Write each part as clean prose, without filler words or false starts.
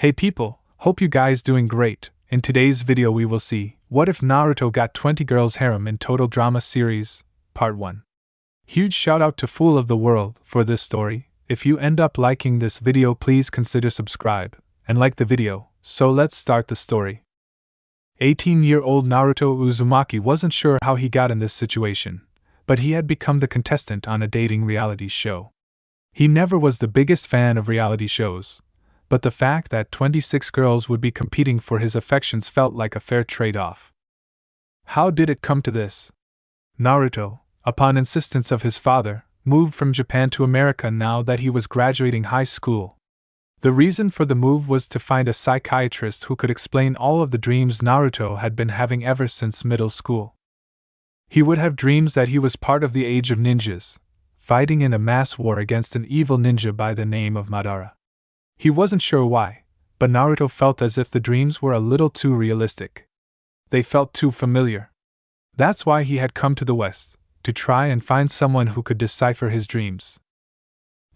Hey people, hope you guys doing great. In today's video we will see, what if Naruto got 20 girls harem in Total Drama series, part 1. Huge shout out to Fool of the World for this story. If you end up liking this video please consider subscribe, and like the video, so let's start the story. 18-year-old Naruto Uzumaki wasn't sure how he got in this situation, but he had become the contestant on a dating reality show. He never was the biggest fan of reality shows, but the fact that 26 girls would be competing for his affections felt like a fair trade-off. How did it come to this? Naruto, upon insistence of his father, moved from Japan to America now that he was graduating high school. The reason for the move was to find a psychiatrist who could explain all of the dreams Naruto had been having ever since middle school. He would have dreams that he was part of the age of ninjas, fighting in a mass war against an evil ninja by the name of Madara. He wasn't sure why, but Naruto felt as if the dreams were a little too realistic. They felt too familiar. That's why he had come to the West, to try and find someone who could decipher his dreams.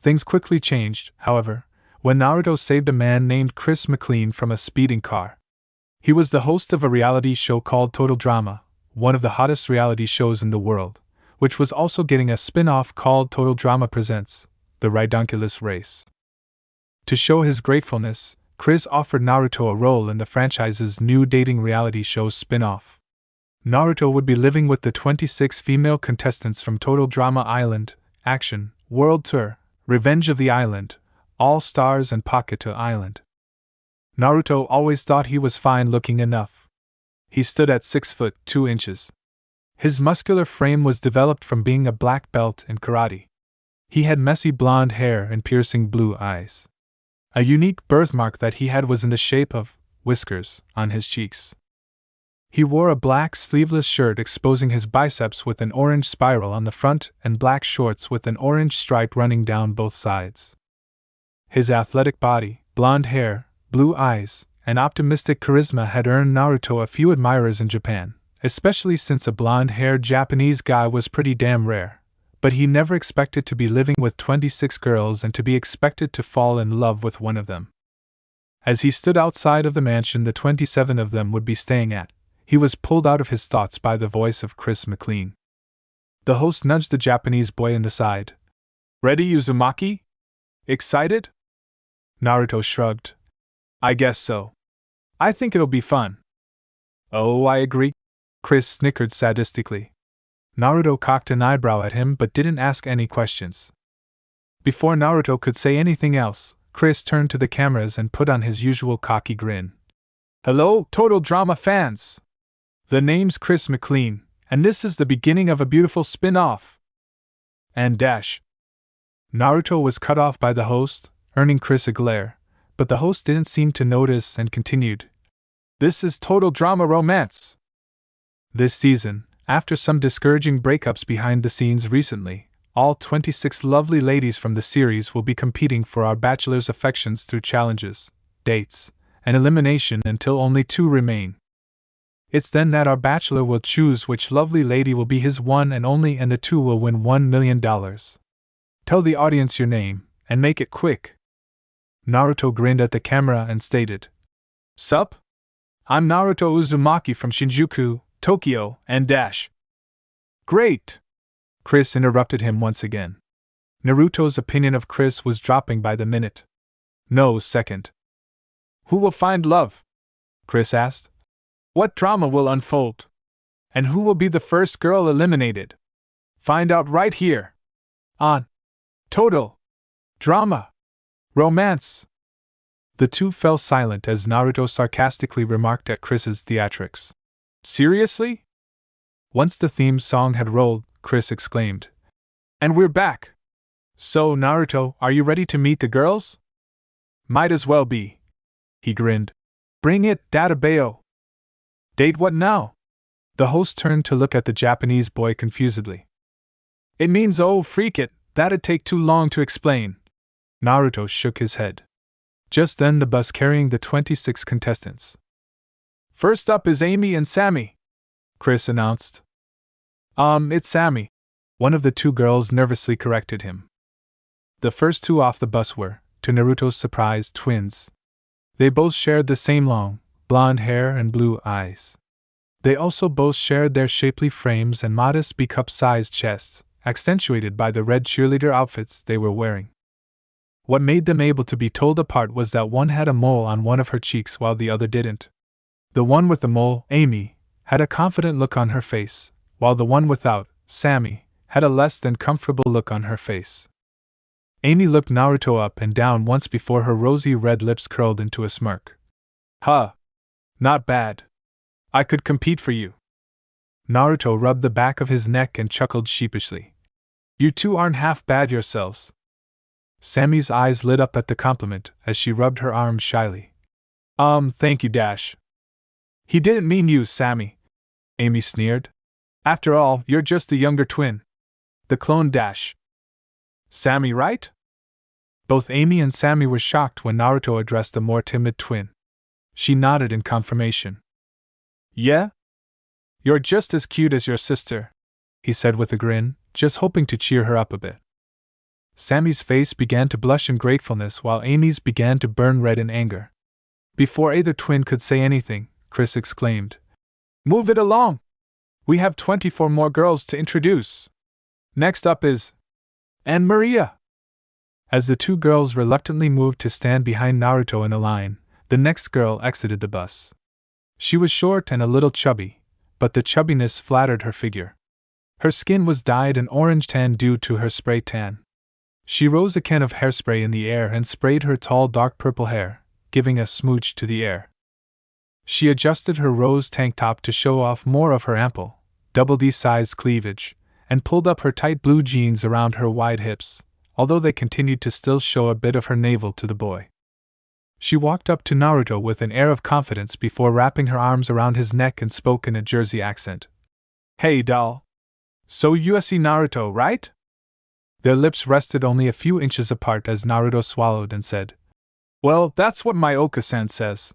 Things quickly changed, however, when Naruto saved a man named Chris McLean from a speeding car. He was the host of a reality show called Total Drama, one of the hottest reality shows in the world, which was also getting a spin-off called Total Drama Presents The Ridonkulous Race. To show his gratefulness, Chris offered Naruto a role in the franchise's new dating reality show spin-off. Naruto would be living with the 26 female contestants from Total Drama Island, Action, World Tour, Revenge of the Island, All Stars and Pocket Island. Naruto always thought he was fine looking enough. He stood at 6 foot 2 inches. His muscular frame was developed from being a black belt in karate. He had messy blonde hair and piercing blue eyes. A unique birthmark that he had was in the shape of whiskers on his cheeks. He wore a black sleeveless shirt exposing his biceps with an orange spiral on the front and black shorts with an orange stripe running down both sides. His athletic body, blonde hair, blue eyes, and optimistic charisma had earned Naruto a few admirers in Japan, especially since a blonde-haired Japanese guy was pretty damn rare. But he never expected to be living with 26 girls and to be expected to fall in love with one of them. As he stood outside of the mansion the 27 of them would be staying at, he was pulled out of his thoughts by the voice of Chris McLean. The host nudged the Japanese boy in the side. "Ready, Uzumaki? Excited?" Naruto shrugged. "I guess so. I think it'll be fun." "Oh, I agree," Chris snickered sadistically. Naruto cocked an eyebrow at him but didn't ask any questions. Before Naruto could say anything else, Chris turned to the cameras and put on his usual cocky grin. "Hello, Total Drama fans! The name's Chris McLean, and this is the beginning of a beautiful spin-off." And dash. Naruto was cut off by the host, earning Chris a glare, but the host didn't seem to notice and continued. "This is Total Drama Romance." This season, after some discouraging breakups behind the scenes recently, all 26 lovely ladies from the series will be competing for our bachelor's affections through challenges, dates, and elimination until only 2 remain. It's then that our bachelor will choose which lovely lady will be his one and only, and the 2 will win $1 million. Tell the audience your name, and make it quick. Naruto grinned at the camera and stated, "Sup? I'm Naruto Uzumaki from Shinjuku, Tokyo, and dash." "Great!" Chris interrupted him once again. Naruto's opinion of Chris was dropping by the minute. No second. "Who will find love?" Chris asked. "What drama will unfold? And who will be the first girl eliminated? Find out right here. On Total Drama Romance." The two fell silent as Naruto sarcastically remarked at Chris's theatrics. "Seriously?" Once the theme song had rolled, Chris exclaimed, "And we're back! So, Naruto, are you ready to meet the girls?" "Might as well be." He grinned. "Bring it, Databeo." "Date what now?" The host turned to look at the Japanese boy confusedly. "It means oh freak it, that'd take too long to explain." Naruto shook his head. Just then the bus carrying the 26 contestants. "First up is Amy and Sammy," Chris announced. It's Sammy," one of the 2 girls nervously corrected him. The first 2 off the bus were, to Naruto's surprise, twins. They both shared the same long, blonde hair and blue eyes. They also both shared their shapely frames and modest B-cup-sized chests, accentuated by the red cheerleader outfits they were wearing. What made them able to be told apart was that one had a mole on one of her cheeks while the other didn't. The one with the mole, Amy, had a confident look on her face, while the one without, Sammy, had a less than comfortable look on her face. Amy looked Naruto up and down once before her rosy red lips curled into a smirk. Huh. Not bad. I could compete for you. Naruto rubbed the back of his neck and chuckled sheepishly. You two aren't half bad yourselves. Sammy's eyes lit up at the compliment as she rubbed her arms shyly. Thank you, Dash. He didn't mean you, Sammy. Amy sneered. After all, you're just the younger twin. The clone Dash. Sammy, right? Both Amy and Sammy were shocked when Naruto addressed the more timid twin. She nodded in confirmation. Yeah? You're just as cute as your sister, he said with a grin, just hoping to cheer her up a bit. Sammy's face began to blush in gratefulness while Amy's began to burn red in anger. Before either twin could say anything, Chris exclaimed, Move it along! We have 24 more girls to introduce. Next up is... and Maria! As the two girls reluctantly moved to stand behind Naruto in a line, the next girl exited the bus. She was short and a little chubby, but the chubbiness flattered her figure. Her skin was dyed an orange tan due to her spray tan. She rose a can of hairspray in the air and sprayed her tall dark purple hair, giving a smooch to the air. She adjusted her rose tank top to show off more of her ample, double D-sized cleavage, and pulled up her tight blue jeans around her wide hips, although they continued to still show a bit of her navel to the boy. She walked up to Naruto with an air of confidence before wrapping her arms around his neck and spoke in a Jersey accent. Hey, doll. So you see Naruto, right? Their lips rested only a few inches apart as Naruto swallowed and said, Well, that's what my Oka-san says.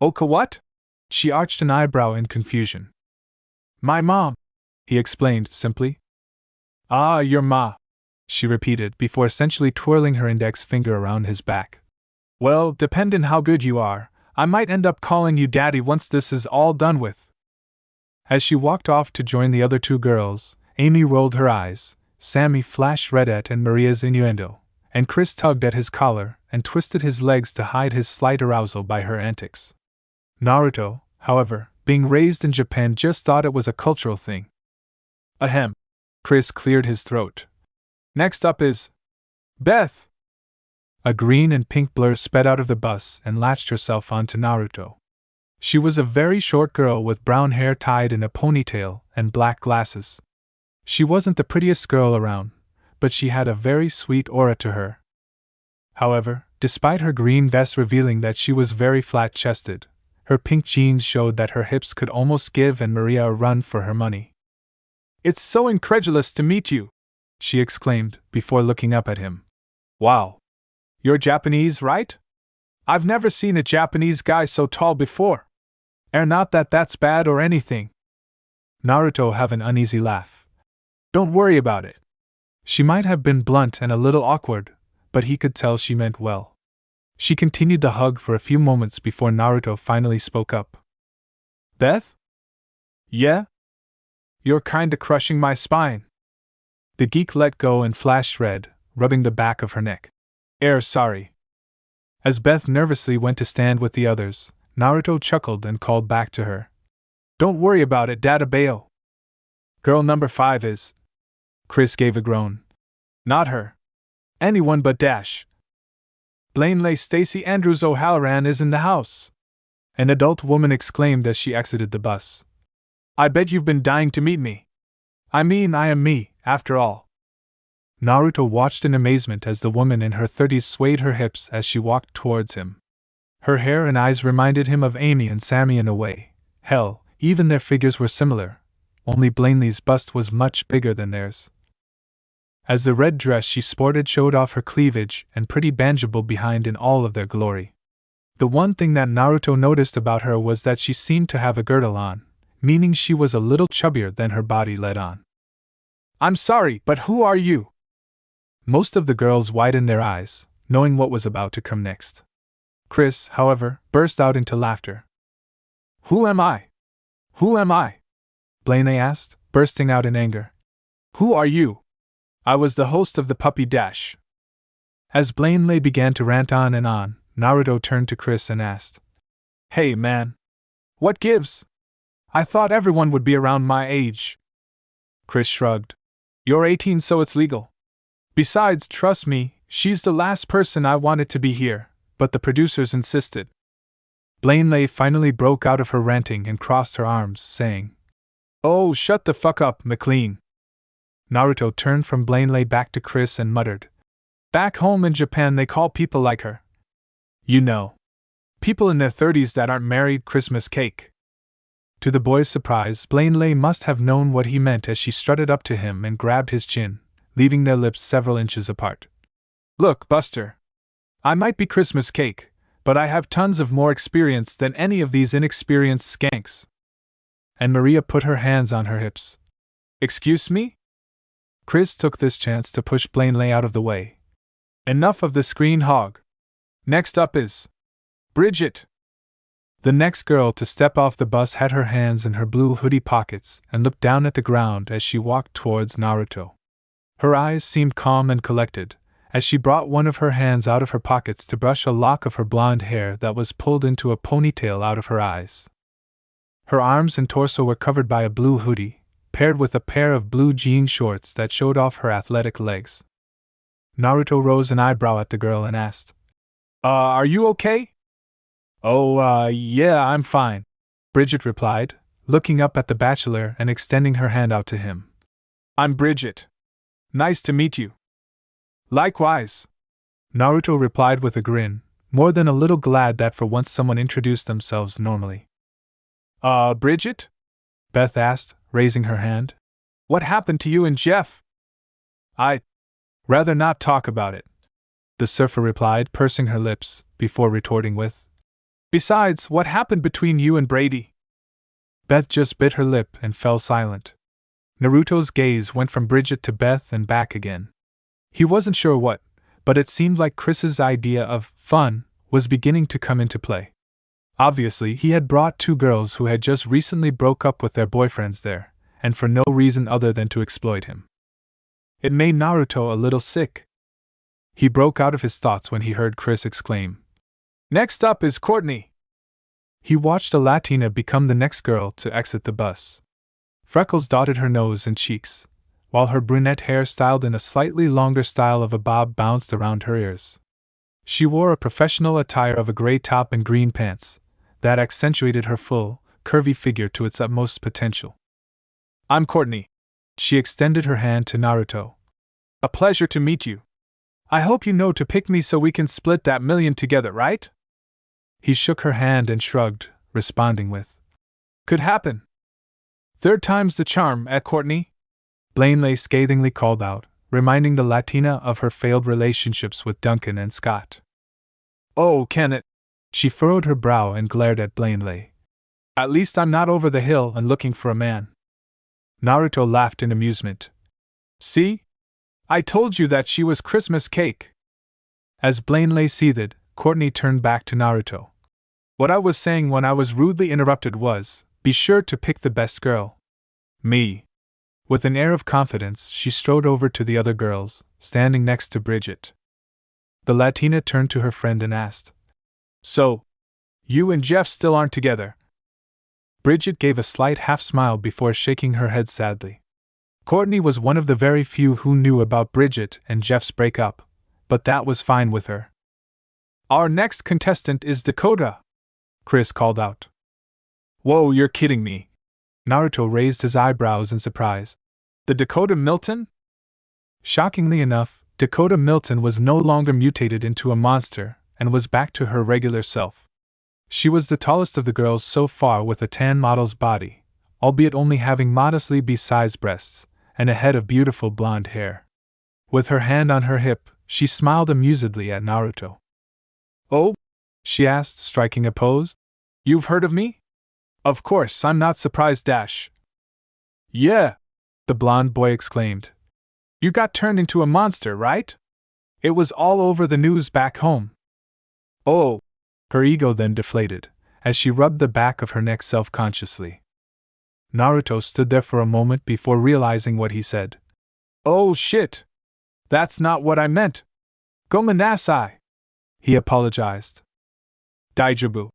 Oka what? She arched an eyebrow in confusion. My mom, he explained simply. Ah, your ma, she repeated before essentially twirling her index finger around his back. Well, dependin' how good you are, I might end up calling you daddy once this is all done with. As she walked off to join the other two girls, Amy rolled her eyes, Sammy flashed red at and Maria's innuendo, and Chris tugged at his collar and twisted his legs to hide his slight arousal by her antics. Naruto, however, being raised in Japan, just thought it was a cultural thing. Ahem. Chris cleared his throat. Next up is... Beth! A green and pink blur sped out of the bus and latched herself onto Naruto. She was a very short girl with brown hair tied in a ponytail and black glasses. She wasn't the prettiest girl around, but she had a very sweet aura to her. However, despite her green vest revealing that she was very flat-chested, her pink jeans showed that her hips could almost give and Maria a run for her money. It's so incredulous to meet you, she exclaimed before looking up at him. Wow. You're Japanese, right? I've never seen a Japanese guy so tall before. Not that that's bad or anything. Naruto have an uneasy laugh. Don't worry about it. She might have been blunt and a little awkward, but he could tell she meant well. She continued the hug for a few moments before Naruto finally spoke up. Beth? Yeah? You're kinda crushing my spine. The geek let go and flashed red, rubbing the back of her neck. Sorry. As Beth nervously went to stand with the others, Naruto chuckled and called back to her. Don't worry about it, Dada Bayo. Girl number 5 is... Chris gave a groan. Not her. Anyone but Dash. Blaneley Stacy Andrews O'Halloran is in the house. An adult woman exclaimed as she exited the bus. I bet you've been dying to meet me. I mean, I am me, after all. Naruto watched in amazement as the woman in her 30s swayed her hips as she walked towards him. Her hair and eyes reminded him of Amy and Sammy in a way. Hell, even their figures were similar, only Blaney's bust was much bigger than theirs. As the red dress she sported showed off her cleavage and pretty bangeable behind in all of their glory. The one thing that Naruto noticed about her was that she seemed to have a girdle on, meaning she was a little chubbier than her body let on. I'm sorry, but who are you? Most of the girls widened their eyes, knowing what was about to come next. Chris, however, burst out into laughter. Who am I? Who am I? Blaney asked, bursting out in anger. Who are you? I was the host of the Puppy Dash. As Blaney began to rant on and on, Naruto turned to Chris and asked, Hey man. What gives? I thought everyone would be around my age. Chris shrugged. You're 18, so it's legal. Besides, trust me, she's the last person I wanted to be here, but the producers insisted. Blaney finally broke out of her ranting and crossed her arms, saying, Oh, shut the fuck up, McLean. Naruto turned from Blaney back to Chris and muttered, Back home in Japan they call people like her, you know, people in their 30s that aren't married, Christmas cake. To the boy's surprise, Blaney must have known what he meant as she strutted up to him and grabbed his chin, leaving their lips several inches apart. Look, Buster. I might be Christmas cake, but I have tons of more experience than any of these inexperienced skanks. And Maria put her hands on her hips. Excuse me? Chris took this chance to push Blaney out of the way. Enough of the screen hog. Next up is Bridget. The next girl to step off the bus had her hands in her blue hoodie pockets and looked down at the ground as she walked towards Naruto. Her eyes seemed calm and collected, as she brought one of her hands out of her pockets to brush a lock of her blonde hair that was pulled into a ponytail out of her eyes. Her arms and torso were covered by a blue hoodie, paired with a pair of blue jean shorts that showed off her athletic legs. Naruto rose an eyebrow at the girl and asked, Are you okay? Oh, yeah, I'm fine, Bridget replied, looking up at the bachelor and extending her hand out to him. I'm Bridget. Nice to meet you. Likewise, Naruto replied with a grin, more than a little glad that for once someone introduced themselves normally. Bridget? Beth asked, raising her hand. What happened to you and Jeff? I'd rather not talk about it, the surfer replied, pursing her lips, before retorting with, Besides, what happened between you and Brady? Beth just bit her lip and fell silent. Naruto's gaze went from Bridget to Beth and back again. He wasn't sure what, but it seemed like Chris's idea of fun was beginning to come into play. Obviously, he had brought two girls who had just recently broke up with their boyfriends there, and for no reason other than to exploit him. It made Naruto a little sick. He broke out of his thoughts when he heard Chris exclaim, Next up is Courtney. He watched a Latina become the next girl to exit the bus. Freckles dotted her nose and cheeks, while her brunette hair styled in a slightly longer style of a bob bounced around her ears. She wore a professional attire of a gray top and green pants that accentuated her full, curvy figure to its utmost potential. I'm Courtney. She extended her hand to Naruto. A pleasure to meet you. I hope you know to pick me so we can split that million together, right? He shook her hand and shrugged, responding with, Could happen. Third time's the charm, Courtney? Blaney scathingly called out, reminding the Latina of her failed relationships with Duncan and Scott. Oh, can it? She furrowed her brow and glared at Blaney. At least I'm not over the hill and looking for a man. Naruto laughed in amusement. See? I told you that she was Christmas cake. As Blaney seethed, Courtney turned back to Naruto. What I was saying when I was rudely interrupted was, be sure to pick the best girl. Me. With an air of confidence, she strode over to the other girls, standing next to Bridget. The Latina turned to her friend and asked, So, you and Jeff still aren't together? Bridget gave a slight half-smile before shaking her head sadly. Courtney was one of the very few who knew about Bridget and Jeff's breakup, but that was fine with her. Our next contestant is Dakota, Chris called out. Whoa, you're kidding me. Naruto raised his eyebrows in surprise. The Dakota Milton? Shockingly enough, Dakota Milton was no longer mutated into a monster and was back to her regular self. She was the tallest of the girls so far with a tan model's body, albeit only having modestly B-sized breasts and a head of beautiful blonde hair. With her hand on her hip, she smiled amusedly at Naruto. Oh? She asked, striking a pose. You've heard of me? Of course, I'm not surprised, Dash. Yeah, the blonde boy exclaimed. You got turned into a monster, right? It was all over the news back home. Oh, Her ego then deflated, as she rubbed the back of her neck self-consciously. Naruto stood there for a moment before realizing what he said. "Oh shit! That's not what I meant! Gomenasai!" he apologized. "Daijobu,"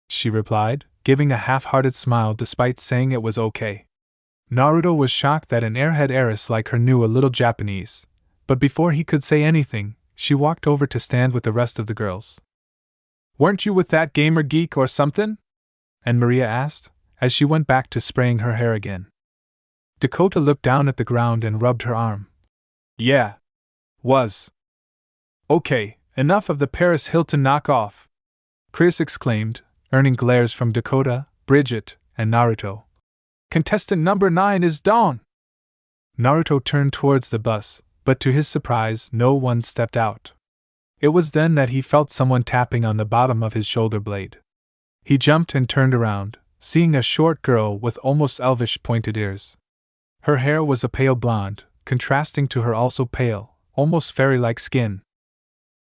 she replied, giving a half-hearted smile despite saying it was okay. Naruto was shocked that an airhead heiress like her knew a little Japanese, but before he could say anything, she walked over to stand with the rest of the girls. "Weren't you with that gamer geek or something?" and Maria asked, as she went back to spraying her hair again. Dakota looked down at the ground and rubbed her arm. "Yeah. Was." "Okay, enough of the Paris Hilton knockoff," Chris exclaimed, earning glares from Dakota, Bridget, and Naruto. "Contestant number 9 is Dawn." Naruto turned towards the bus, but to his surprise, no one stepped out. It was then that he felt someone tapping on the bottom of his shoulder blade. He jumped and turned around, seeing a short girl with almost elvish pointed ears. Her hair was a pale blonde, contrasting to her also pale, almost fairy-like skin.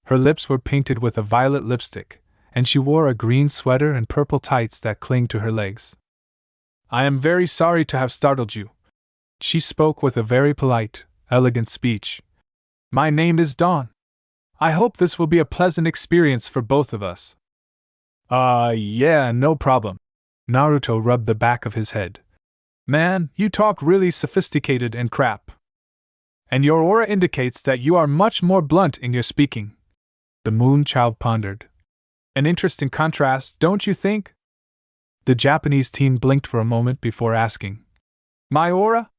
Her lips were painted with a violet lipstick, and she wore a green sweater and purple tights that clinged to her legs. "I am very sorry to have startled you." She spoke with a very polite, elegant speech. "My name is Dawn. I hope this will be a pleasant experience for both of us." Yeah, no problem." Naruto rubbed the back of his head. "Man, you talk really sophisticated and crap. And your aura indicates that you are much more blunt in your speaking." The moon child pondered. "An interesting contrast, don't you think?" The Japanese teen blinked for a moment before asking. "My aura?"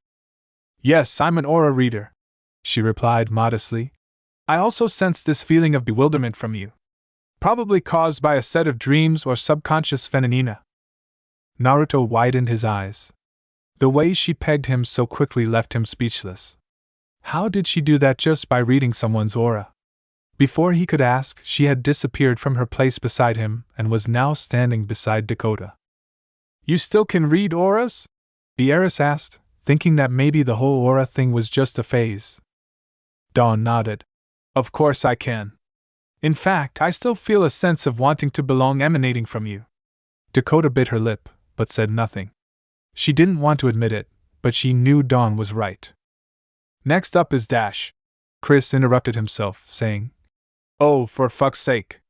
"Yes, I'm an aura reader," she replied modestly. "I also sense this feeling of bewilderment from you. Probably caused by a set of dreams or subconscious phenomena." Naruto widened his eyes. The way she pegged him so quickly left him speechless. How did she do that just by reading someone's aura? Before he could ask, she had disappeared from her place beside him and was now standing beside Dakota. "You still can read auras?" the heiress asked, thinking that maybe the whole aura thing was just a phase. Dawn nodded. "Of course I can. In fact, I still feel a sense of wanting to belong emanating from you." Dakota bit her lip, but said nothing. She didn't want to admit it, but she knew Dawn was right. "Next up is Dash," Chris interrupted himself, saying. "Oh, for fuck's sake.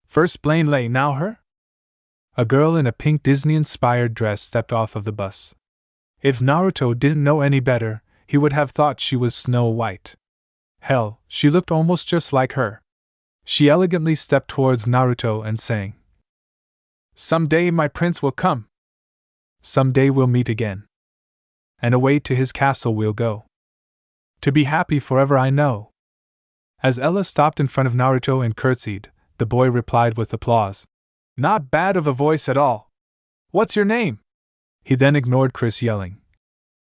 First Blaine, now her?" A girl in a pink Disney-inspired dress stepped off of the bus. If Naruto didn't know any better, he would have thought she was Snow White. Hell, she looked almost just like her. She elegantly stepped towards Naruto and sang. "Someday my prince will come. Someday we'll meet again. And away to his castle we'll go. To be happy forever I know." As Ella stopped in front of Naruto and curtsied, the boy replied with applause. "Not bad of a voice at all. What's your name?" He then ignored Chris yelling.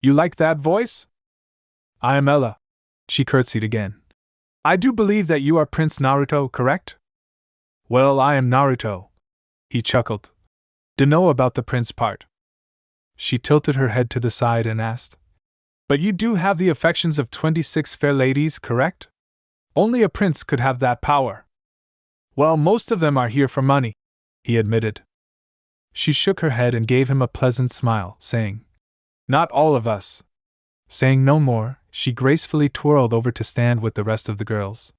"You like that voice?" "I am Ella." She curtsied again. "I do believe that you are Prince Naruto, correct?" "Well, I am Naruto." He chuckled. "Dunno about the prince part." She tilted her head to the side and asked. "But you do have the affections of 26 fair ladies, correct? Only a prince could have that power." "Well, most of them are here for money," he admitted. She shook her head and gave him a pleasant smile, saying, "Not all of us." Saying no more, she gracefully twirled over to stand with the rest of the girls.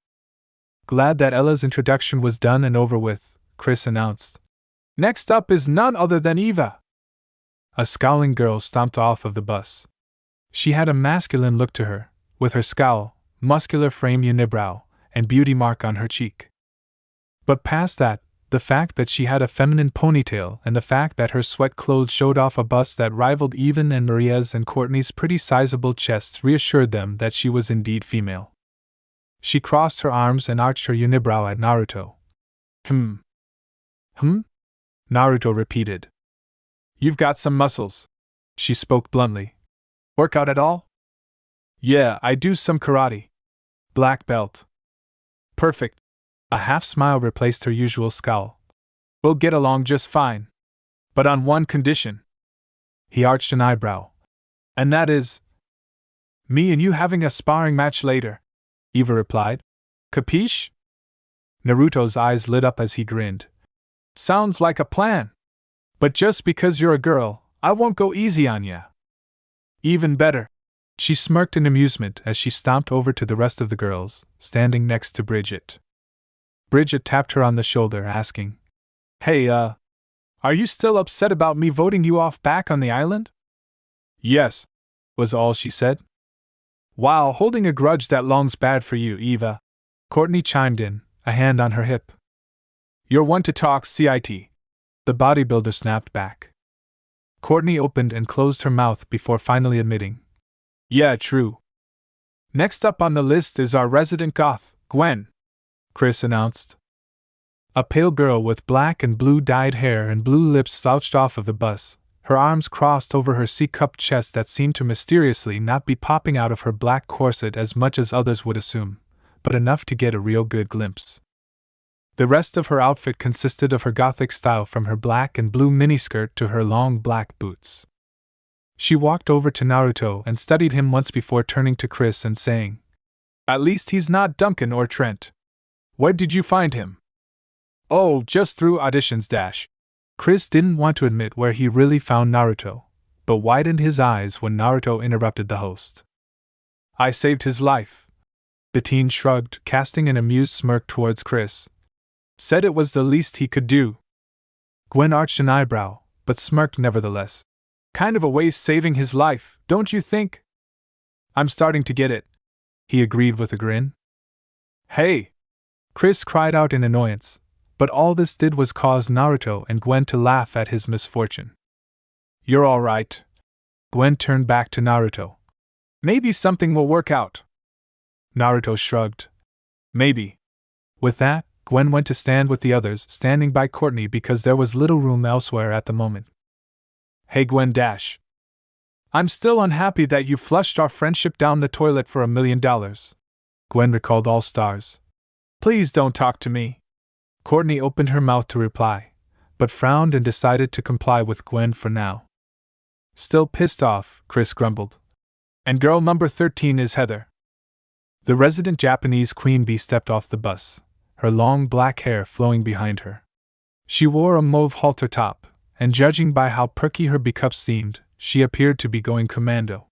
Glad that Ella's introduction was done and over with, Chris announced. "Next up is none other than Eva." A scowling girl stomped off of the bus. She had a masculine look to her, with her scowl, muscular frame unibrow, and beauty mark on her cheek. But past that, the fact that she had a feminine ponytail and the fact that her sweat clothes showed off a bust that rivaled even and Maria's and Courtney's pretty sizable chests reassured them that she was indeed female. She crossed her arms and arched her unibrow at Naruto. "Hmm? Naruto repeated. "You've got some muscles." She spoke bluntly. "Work out at all?" "Yeah, I do some karate. Black belt." "Perfect." A half-smile replaced her usual scowl. "We'll get along just fine. But on one condition." He arched an eyebrow. "And that is?" "Me and you having a sparring match later," Eva replied. "Capiche?" Naruto's eyes lit up as he grinned. Sounds like a plan. But just because you're a girl, I won't go easy on ya. Even better. She smirked in amusement as she stomped over to the rest of the girls, standing next to Bridget. Bridget tapped her on the shoulder, asking, Hey, are you still upset about me voting you off back on the island? Yes, was all she said. Wow, holding a grudge that long's bad for you, Eva. Courtney chimed in, a hand on her hip. You're one to talk, CIT. The bodybuilder snapped back. Courtney opened and closed her mouth before finally admitting, Yeah, true. Next up on the list is our resident goth, Gwen, Chris announced. A pale girl with black and blue dyed hair and blue lips slouched off of the bus, her arms crossed over her C-cupped chest that seemed to mysteriously not be popping out of her black corset as much as others would assume, but enough to get a real good glimpse. The rest of her outfit consisted of her gothic style, from her black and blue miniskirt to her long black boots. She walked over to Naruto and studied him once before turning to Chris and saying, At least he's not Duncan or Trent. Where did you find him? Oh, just through auditions dash. Chris didn't want to admit where he really found Naruto, but widened his eyes when Naruto interrupted the host. I saved his life. The teen shrugged, casting an amused smirk towards Chris. Said it was the least he could do. Gwen arched an eyebrow, but smirked nevertheless. Kind of a waste saving his life, don't you think? I'm starting to get it, he agreed with a grin. Hey! Chris cried out in annoyance, but all this did was cause Naruto and Gwen to laugh at his misfortune. You're all right. Gwen turned back to Naruto. Maybe something will work out. Naruto shrugged. Maybe. With that, Gwen went to stand with the others, standing by Courtney because there was little room elsewhere at the moment. Hey Gwen dash. I'm still unhappy that you flushed our friendship down the toilet for $1 million. Gwen recalled all stars. Please don't talk to me. Courtney opened her mouth to reply, but frowned and decided to comply with Gwen for now. Still pissed off, Chris grumbled. And girl number 13 is Heather. The resident Japanese queen bee stepped off the bus, her long black hair flowing behind her. She wore a mauve halter top, and judging by how perky her B-cups seemed, she appeared to be going commando.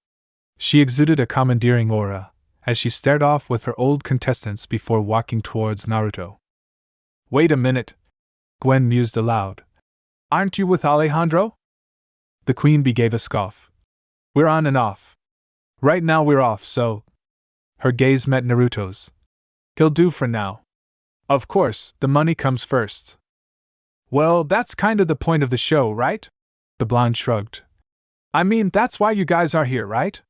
She exuded a commandeering aura, as she stared off with her old contestants before walking towards Naruto. Wait a minute, Gwen mused aloud. Aren't you with Alejandro? The queen bee gave a scoff. We're on and off. Right now we're off, so... Her gaze met Naruto's. He'll do for now. Of course, the money comes first. Well, that's kind of the point of the show, right? The blonde shrugged. I mean, that's why you guys are here, right?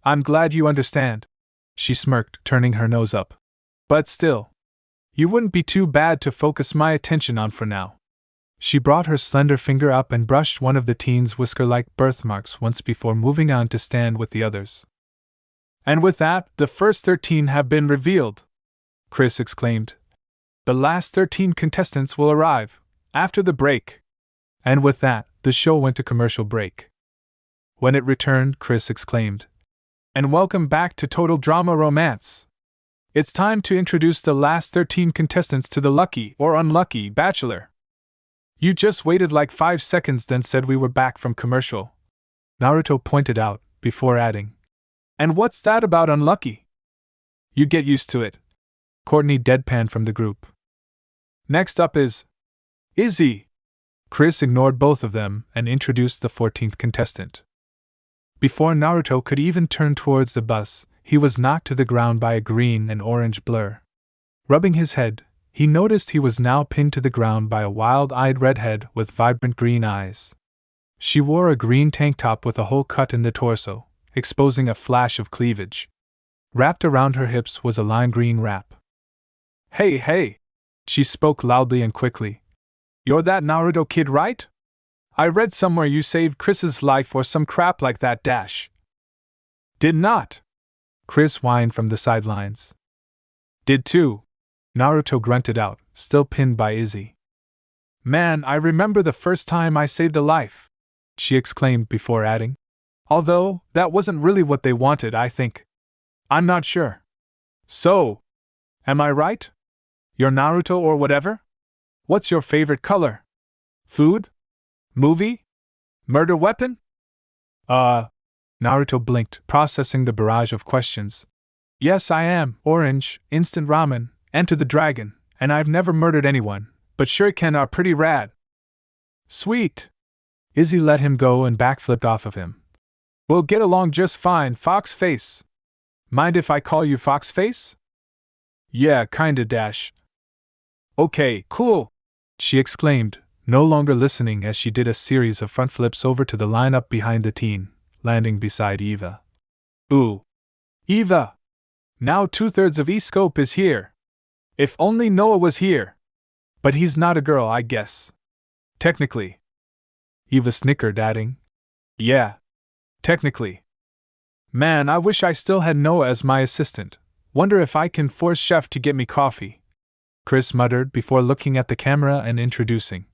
I'm glad you understand. She smirked, turning her nose up. But still, you wouldn't be too bad to focus my attention on for now. She brought her slender finger up and brushed one of the teen's whisker-like birthmarks once before moving on to stand with the others. And with that, the first 13 have been revealed, Chris exclaimed. The last 13 contestants will arrive after the break. And with that, the show went to commercial break. When it returned, Chris exclaimed, And welcome back to Total Drama Romance. It's time to introduce the last 13 contestants to the lucky or unlucky bachelor. You just waited like 5 seconds, then said we were back from commercial, Naruto pointed out, before adding, And what's that about unlucky? You get used to it, Courtney deadpanned from the group. Next up is Izzy. Chris ignored both of them and introduced the 14th contestant. Before Naruto could even turn towards the bus, he was knocked to the ground by a green and orange blur. Rubbing his head, he noticed he was now pinned to the ground by a wild-eyed redhead with vibrant green eyes. She wore a green tank top with a hole cut in the torso, exposing a flash of cleavage. Wrapped around her hips was a lime green wrap. Hey, hey! She spoke loudly and quickly. You're that Naruto kid, right? I read somewhere you saved Chris's life or some crap like that dash. Did not. Chris whined from the sidelines. Did too. Naruto grunted out, still pinned by Izzy. Man, I remember the first time I saved a life, she exclaimed before adding. Although, that wasn't really what they wanted, I think. I'm not sure. So, am I right? You're Naruto or whatever? What's your favorite color? Food? Movie? Murder weapon? Naruto blinked, processing the barrage of questions. Yes, I am. Orange, instant ramen, Enter the Dragon, and I've never murdered anyone, but shuriken are pretty rad. Sweet! Izzy let him go and backflipped off of him. We'll get along just fine, Fox Face. Mind if I call you Fox Face? Yeah, kinda dash. Okay, cool, she exclaimed, no longer listening as she did a series of front flips over to the lineup behind the teen, landing beside Eva. Ooh. Eva! Now 2/3 of E-Scope is here. If only Noah was here. But he's not a girl, I guess. Technically. Eva snickered, adding, Yeah. Technically. Man, I wish I still had Noah as my assistant. Wonder if I can force Chef to get me coffee. Chris muttered before looking at the camera and introducing.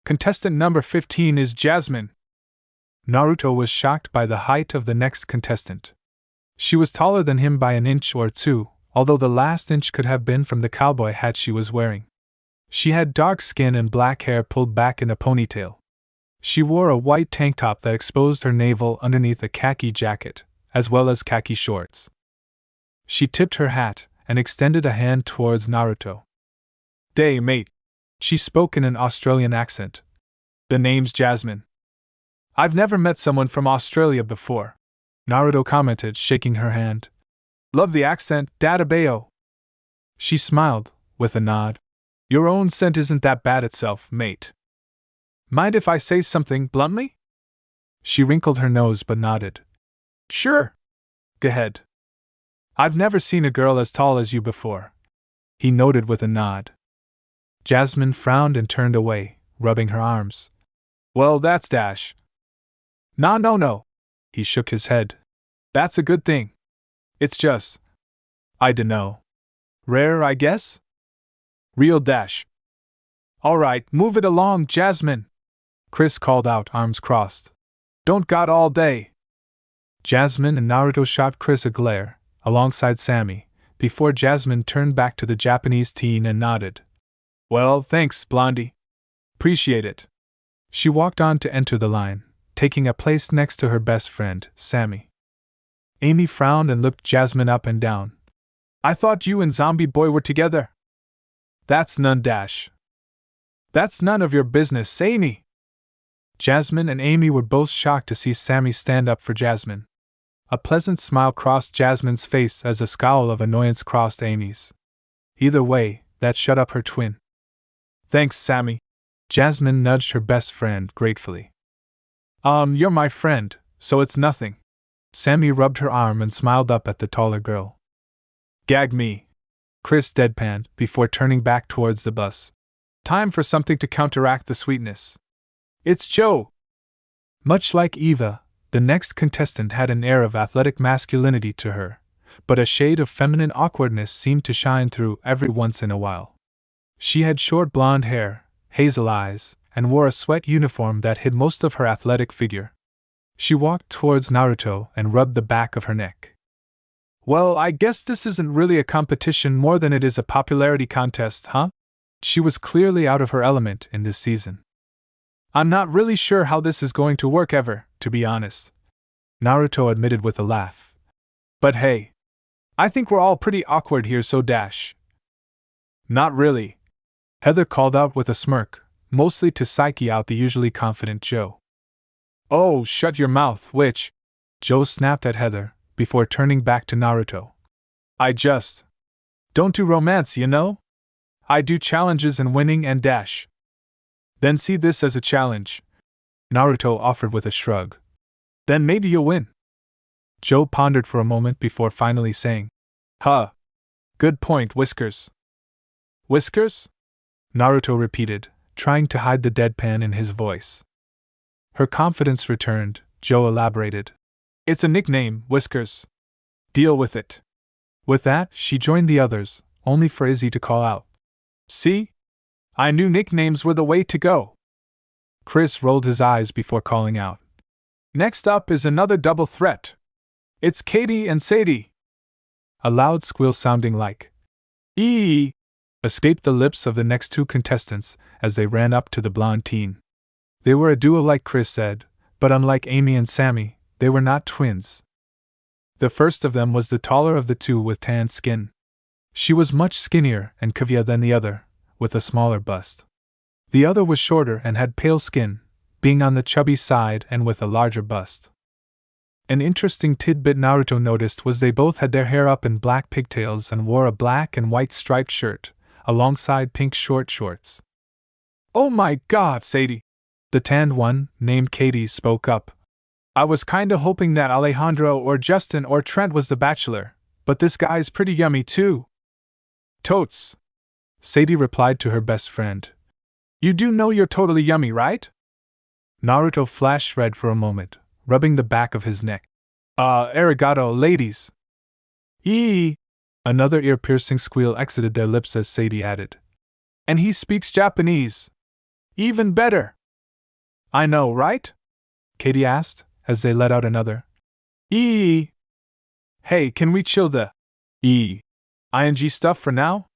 Contestant number 15 is Jasmine. Naruto was shocked by the height of the next contestant. She was taller than him by an inch or two, although the last inch could have been from the cowboy hat she was wearing. She had dark skin and black hair pulled back in a ponytail. She wore a white tank top that exposed her navel underneath a khaki jacket, as well as khaki shorts. She tipped her hat and extended a hand towards Naruto. Day, mate. She spoke in an Australian accent. The name's Jasmine. I've never met someone from Australia before, Naruto commented, shaking her hand. Love the accent, Databeo. She smiled, with a nod. Your own scent isn't that bad itself, mate. Mind if I say something bluntly? She wrinkled her nose but nodded. Sure. Go ahead. I've never seen a girl as tall as you before, he noted with a nod. Jasmine frowned and turned away, rubbing her arms. Well, that's dash. No. He shook his head. That's a good thing. It's just, I dunno. Rare, I guess? Real dash. All right, move it along, Jasmine, Chris called out, arms crossed. Don't got all day. Jasmine and Naruto shot Chris a glare, alongside Sammy, before Jasmine turned back to the Japanese teen and nodded. Well, thanks, Blondie. Appreciate it. She walked on to enter the line, taking a place next to her best friend, Sammy. Amy frowned and looked Jasmine up and down. I thought you and Zombie Boy were together. That's none dash. That's none of your business, Amy. Jasmine and Amy were both shocked to see Sammy stand up for Jasmine. A pleasant smile crossed Jasmine's face as a scowl of annoyance crossed Amy's. Either way, that shut up her twin. Thanks, Sammy. Jasmine nudged her best friend gratefully. You're my friend, so it's nothing. Sammy rubbed her arm and smiled up at the taller girl. Gag me, Chris deadpanned before turning back towards the bus. Time for something to counteract the sweetness. It's Joe! Much like Eva, the next contestant had an air of athletic masculinity to her, but a shade of feminine awkwardness seemed to shine through every once in a while. She had short blonde hair, hazel eyes, and wore a sweat uniform that hid most of her athletic figure. She walked towards Naruto and rubbed the back of her neck. Well, I guess this isn't really a competition more than it is a popularity contest, huh? She was clearly out of her element in this season. I'm not really sure how this is going to work ever, to be honest, Naruto admitted with a laugh. But hey, I think we're all pretty awkward here, so dash. Not really, Heather called out with a smirk, mostly to psyche out the usually confident Joe. Oh, shut your mouth, witch, Joe snapped at Heather, before turning back to Naruto. I just don't do romance, you know? I do challenges and winning and dash. Then see this as a challenge, Naruto offered with a shrug. Then maybe you'll win. Joe pondered for a moment before finally saying, Huh. Good point, Whiskers. Whiskers? Naruto repeated, trying to hide the deadpan in his voice. Her confidence returned, Joe elaborated. It's a nickname, Whiskers. Deal with it. With that, she joined the others, only for Izzy to call out. See? I knew nicknames were the way to go. Chris rolled his eyes before calling out. Next up is another double threat. It's Katie and Sadie. A loud squeal sounding like, Eee! escaped the lips of the next two contestants as they ran up to the blonde teen. They were a duo like Chris said, but unlike Amy and Sammy, they were not twins. The first of them was the taller of the two with tan skin. She was much skinnier and curvier than the other, with a smaller bust. The other was shorter and had pale skin, being on the chubby side and with a larger bust. An interesting tidbit Naruto noticed was they both had their hair up in black pigtails and wore a black and white striped shirt, alongside pink short shorts. "Oh my God, Sadie!" The tanned one, named Katie, spoke up. "I was kinda hoping that Alejandro or Justin or Trent was the bachelor, but this guy's pretty yummy too." "Totes," Sadie replied to her best friend. "You do know you're totally yummy, right?" Naruto flashed red for a moment, rubbing the back of his neck. Arigato, ladies." "Eee!" Another ear-piercing squeal exited their lips as Sadie added. "And he speaks Japanese. Even better." "I know, right?" Katie asked, as they let out another "Eee!" "Hey, can we chill the ing stuff for now?"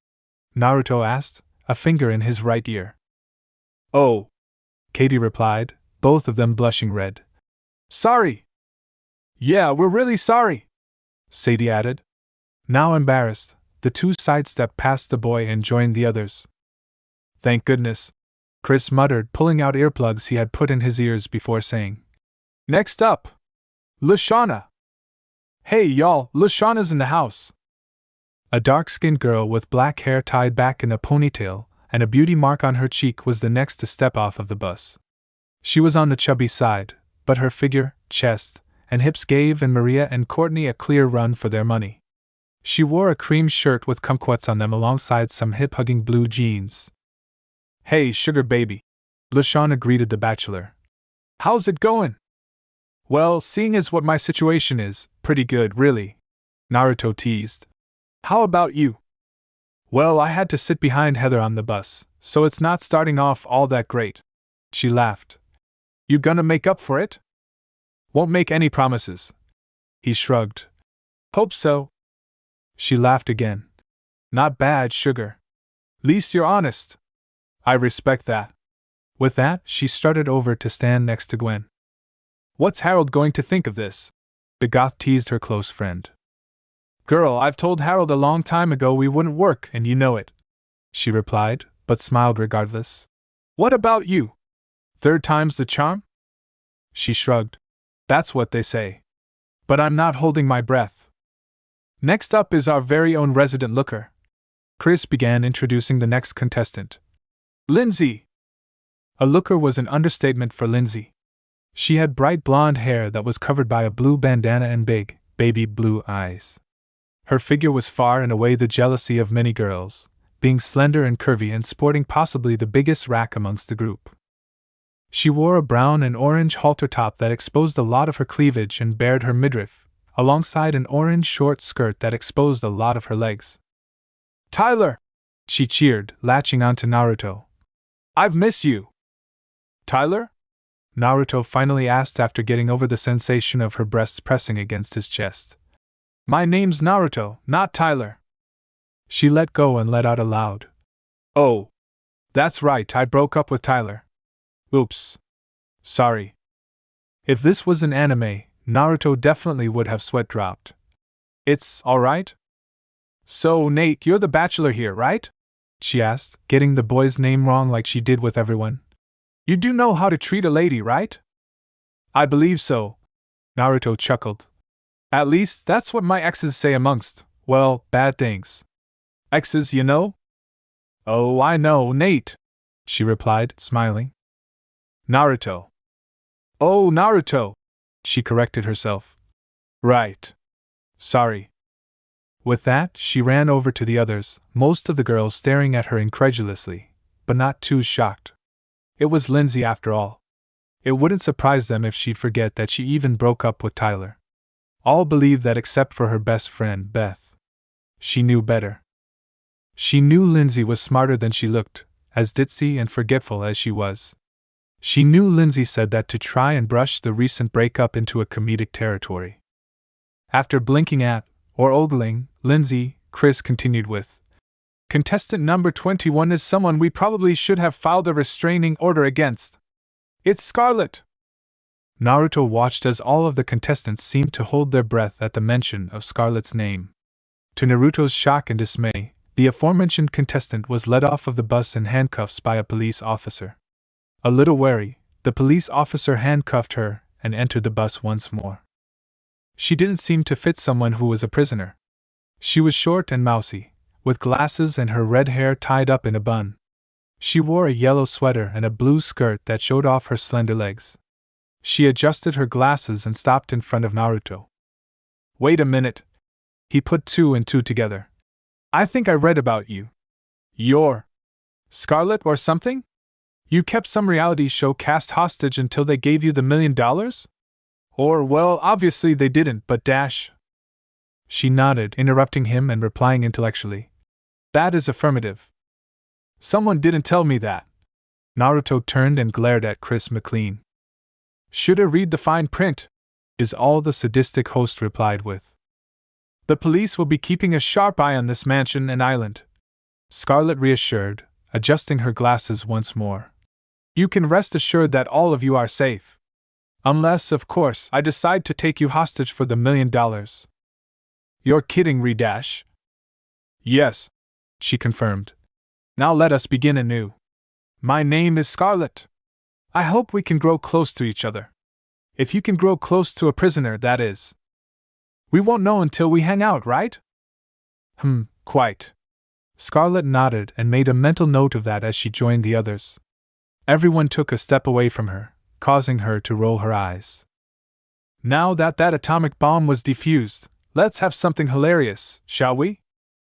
Naruto asked, a finger in his right ear. "Oh," Katie replied, both of them blushing red. "Sorry." "Yeah, we're really sorry," Sadie added. Now embarrassed, the two sidestepped past the boy and joined the others. "Thank goodness," Chris muttered, pulling out earplugs he had put in his ears before saying. "Next up, Lashana." "Hey y'all, Lashana's in the house." A dark-skinned girl with black hair tied back in a ponytail and a beauty mark on her cheek was the next to step off of the bus. She was on the chubby side, but her figure, chest, and hips gave Maria and Courtney a clear run for their money. She wore a cream shirt with kumquats on them alongside some hip-hugging blue jeans. "Hey, sugar baby," Lashana greeted the bachelor. "How's it going?" "Well, seeing as what my situation is, pretty good, really," Naruto teased. "How about you?" "Well, I had to sit behind Heather on the bus, so it's not starting off all that great." She laughed. "You gonna make up for it?" "Won't make any promises." He shrugged. "Hope so." She laughed again. "Not bad, sugar. Least you're honest." "I respect that." With that, she strutted over to stand next to Gwen. "What's Harold going to think of this?" the goth teased her close friend. "Girl, I've told Harold a long time ago we wouldn't work, and you know it," she replied, but smiled regardless. "What about you? Third time's the charm?" She shrugged. "That's what they say. But I'm not holding my breath." "Next up is our very own resident looker." Chris began introducing the next contestant. "Lindsay." A looker was an understatement for Lindsay. She had bright blonde hair that was covered by a blue bandana and big, baby blue eyes. Her figure was far and away the jealousy of many girls, being slender and curvy and sporting possibly the biggest rack amongst the group. She wore a brown and orange halter top that exposed a lot of her cleavage and bared her midriff, alongside an orange short skirt that exposed a lot of her legs. "Tyler!" she cheered, latching onto Naruto. "I've missed you." "Tyler?" Naruto finally asked after getting over the sensation of her breasts pressing against his chest. "My name's Naruto, not Tyler." She let go and let out a loud "Oh. That's right, I broke up with Tyler. Oops. Sorry." If this was an anime, Naruto definitely would have sweat dropped. "It's alright?" "So, Nate, you're the bachelor here, right?" she asked, getting the boy's name wrong like she did with everyone. "You do know how to treat a lady, right?" "I believe so," Naruto chuckled. "At least, that's what my exes say amongst, well, bad things. Exes, you know?" "Oh, I know, Nate," she replied, smiling. "Naruto." "Oh, Naruto," she corrected herself. "Right. Sorry." With that, she ran over to the others, most of the girls staring at her incredulously, but not too shocked. It was Lindsay after all. It wouldn't surprise them if she'd forget that she even broke up with Tyler. All believed that except for her best friend, Beth. She knew better. She knew Lindsay was smarter than she looked, as ditzy and forgetful as she was. She knew Lindsay said that to try and brush the recent breakup into a comedic territory. After blinking at, or ogling, Lindsay, Chris continued with, Contestant number 21 is someone we probably should have filed a restraining order against. It's Scarlet! Naruto watched as all of the contestants seemed to hold their breath at the mention of Scarlet's name. To Naruto's shock and dismay, the aforementioned contestant was led off of the bus in handcuffs by a police officer. A little wary, the police officer handcuffed her and entered the bus once more. She didn't seem to fit someone who was a prisoner. She was short and mousy, with glasses and her red hair tied up in a bun. She wore a yellow sweater and a blue skirt that showed off her slender legs. She adjusted her glasses and stopped in front of Naruto. Wait a minute. He put two and two together. I think I read about you. You're Scarlet or something? You kept some reality show cast hostage until they gave you the $1 million? Or, well, obviously they didn't, but dash. She nodded, interrupting him and replying intellectually. That is affirmative. Someone didn't tell me that. Naruto turned and glared at Chris McLean. Shoulda read the fine print, is all the sadistic host replied with. The police will be keeping a sharp eye on this mansion and island, Scarlet reassured, adjusting her glasses once more. You can rest assured that all of you are safe. Unless, of course, I decide to take you hostage for the $1 million. You're kidding, Redash? Yes, she confirmed. Now let us begin anew. My name is Scarlet. I hope we can grow close to each other. If you can grow close to a prisoner, that is. We won't know until we hang out, right? Quite. Scarlet nodded and made a mental note of that as she joined the others. Everyone took a step away from her, causing her to roll her eyes. Now that atomic bomb was defused, let's have something hilarious, shall we?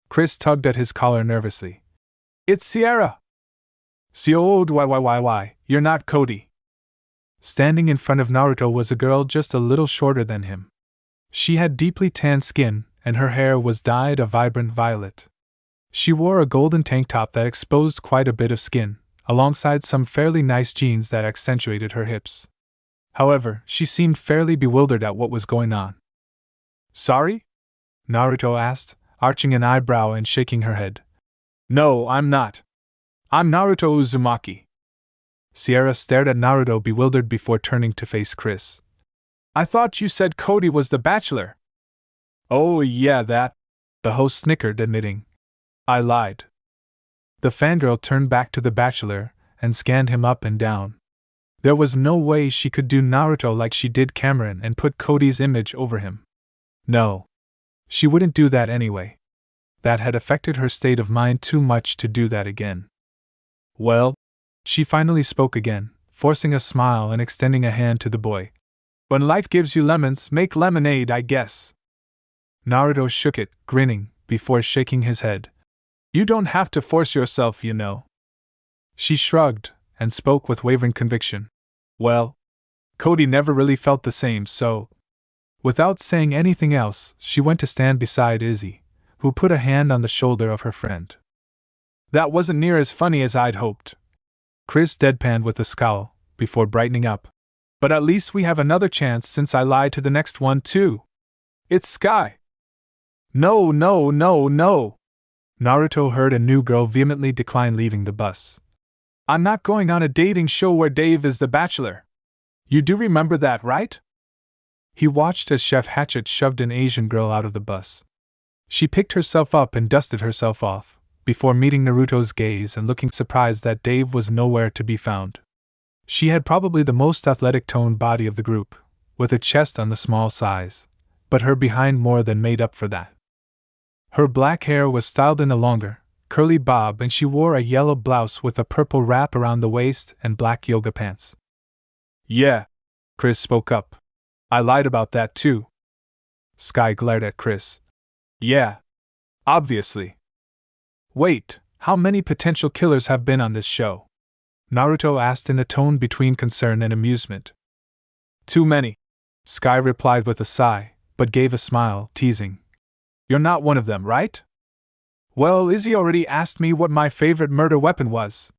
Chris tugged at his collar nervously. It's Sierra! Why, you're not Cody. Standing in front of Naruto was a girl just a little shorter than him. She had deeply tanned skin, and her hair was dyed a vibrant violet. She wore a golden tank top that exposed quite a bit of skin, alongside some fairly nice jeans that accentuated her hips. However, she seemed fairly bewildered at what was going on. Sorry? Naruto asked, arching an eyebrow and shaking her head. No, I'm not. I'm Naruto Uzumaki. Sierra stared at Naruto bewildered before turning to face Chris. I thought you said Cody was the bachelor. Oh yeah, that. The host snickered, admitting. I lied. The fangirl turned back to the bachelor and scanned him up and down. There was no way she could do Naruto like she did Cameron and put Cody's image over him. No. She wouldn't do that anyway. That had affected her state of mind too much to do that again. Well, she finally spoke again, forcing a smile and extending a hand to the boy. When life gives you lemons, make lemonade, I guess. Naruto shook it, grinning, before shaking his head. You don't have to force yourself, you know. She shrugged, and spoke with wavering conviction. Well, Cody never really felt the same, so. Without saying anything else, she went to stand beside Izzy, who put a hand on the shoulder of her friend. That wasn't near as funny as I'd hoped. Chris deadpanned with a scowl, before brightening up. But at least we have another chance since I lied to the next one too. It's Sky. No. Naruto heard a new girl vehemently decline leaving the bus. I'm not going on a dating show where Dave is the bachelor. You do remember that, right? He watched as Chef Hatchet shoved an Asian girl out of the bus. She picked herself up and dusted herself off, before meeting Naruto's gaze and looking surprised that Dave was nowhere to be found. She had probably the most athletic toned body of the group, with a chest on the small size, but her behind more than made up for that. Her black hair was styled in a longer, curly bob and she wore a yellow blouse with a purple wrap around the waist and black yoga pants. Yeah, Chris spoke up. I lied about that too. Sky glared at Chris. Yeah. Obviously. Wait, how many potential killers have been on this show? Naruto asked in a tone between concern and amusement. Too many. Sky replied with a sigh, but gave a smile, teasing. You're not one of them, right? Well, Izzy already asked me what my favorite murder weapon was,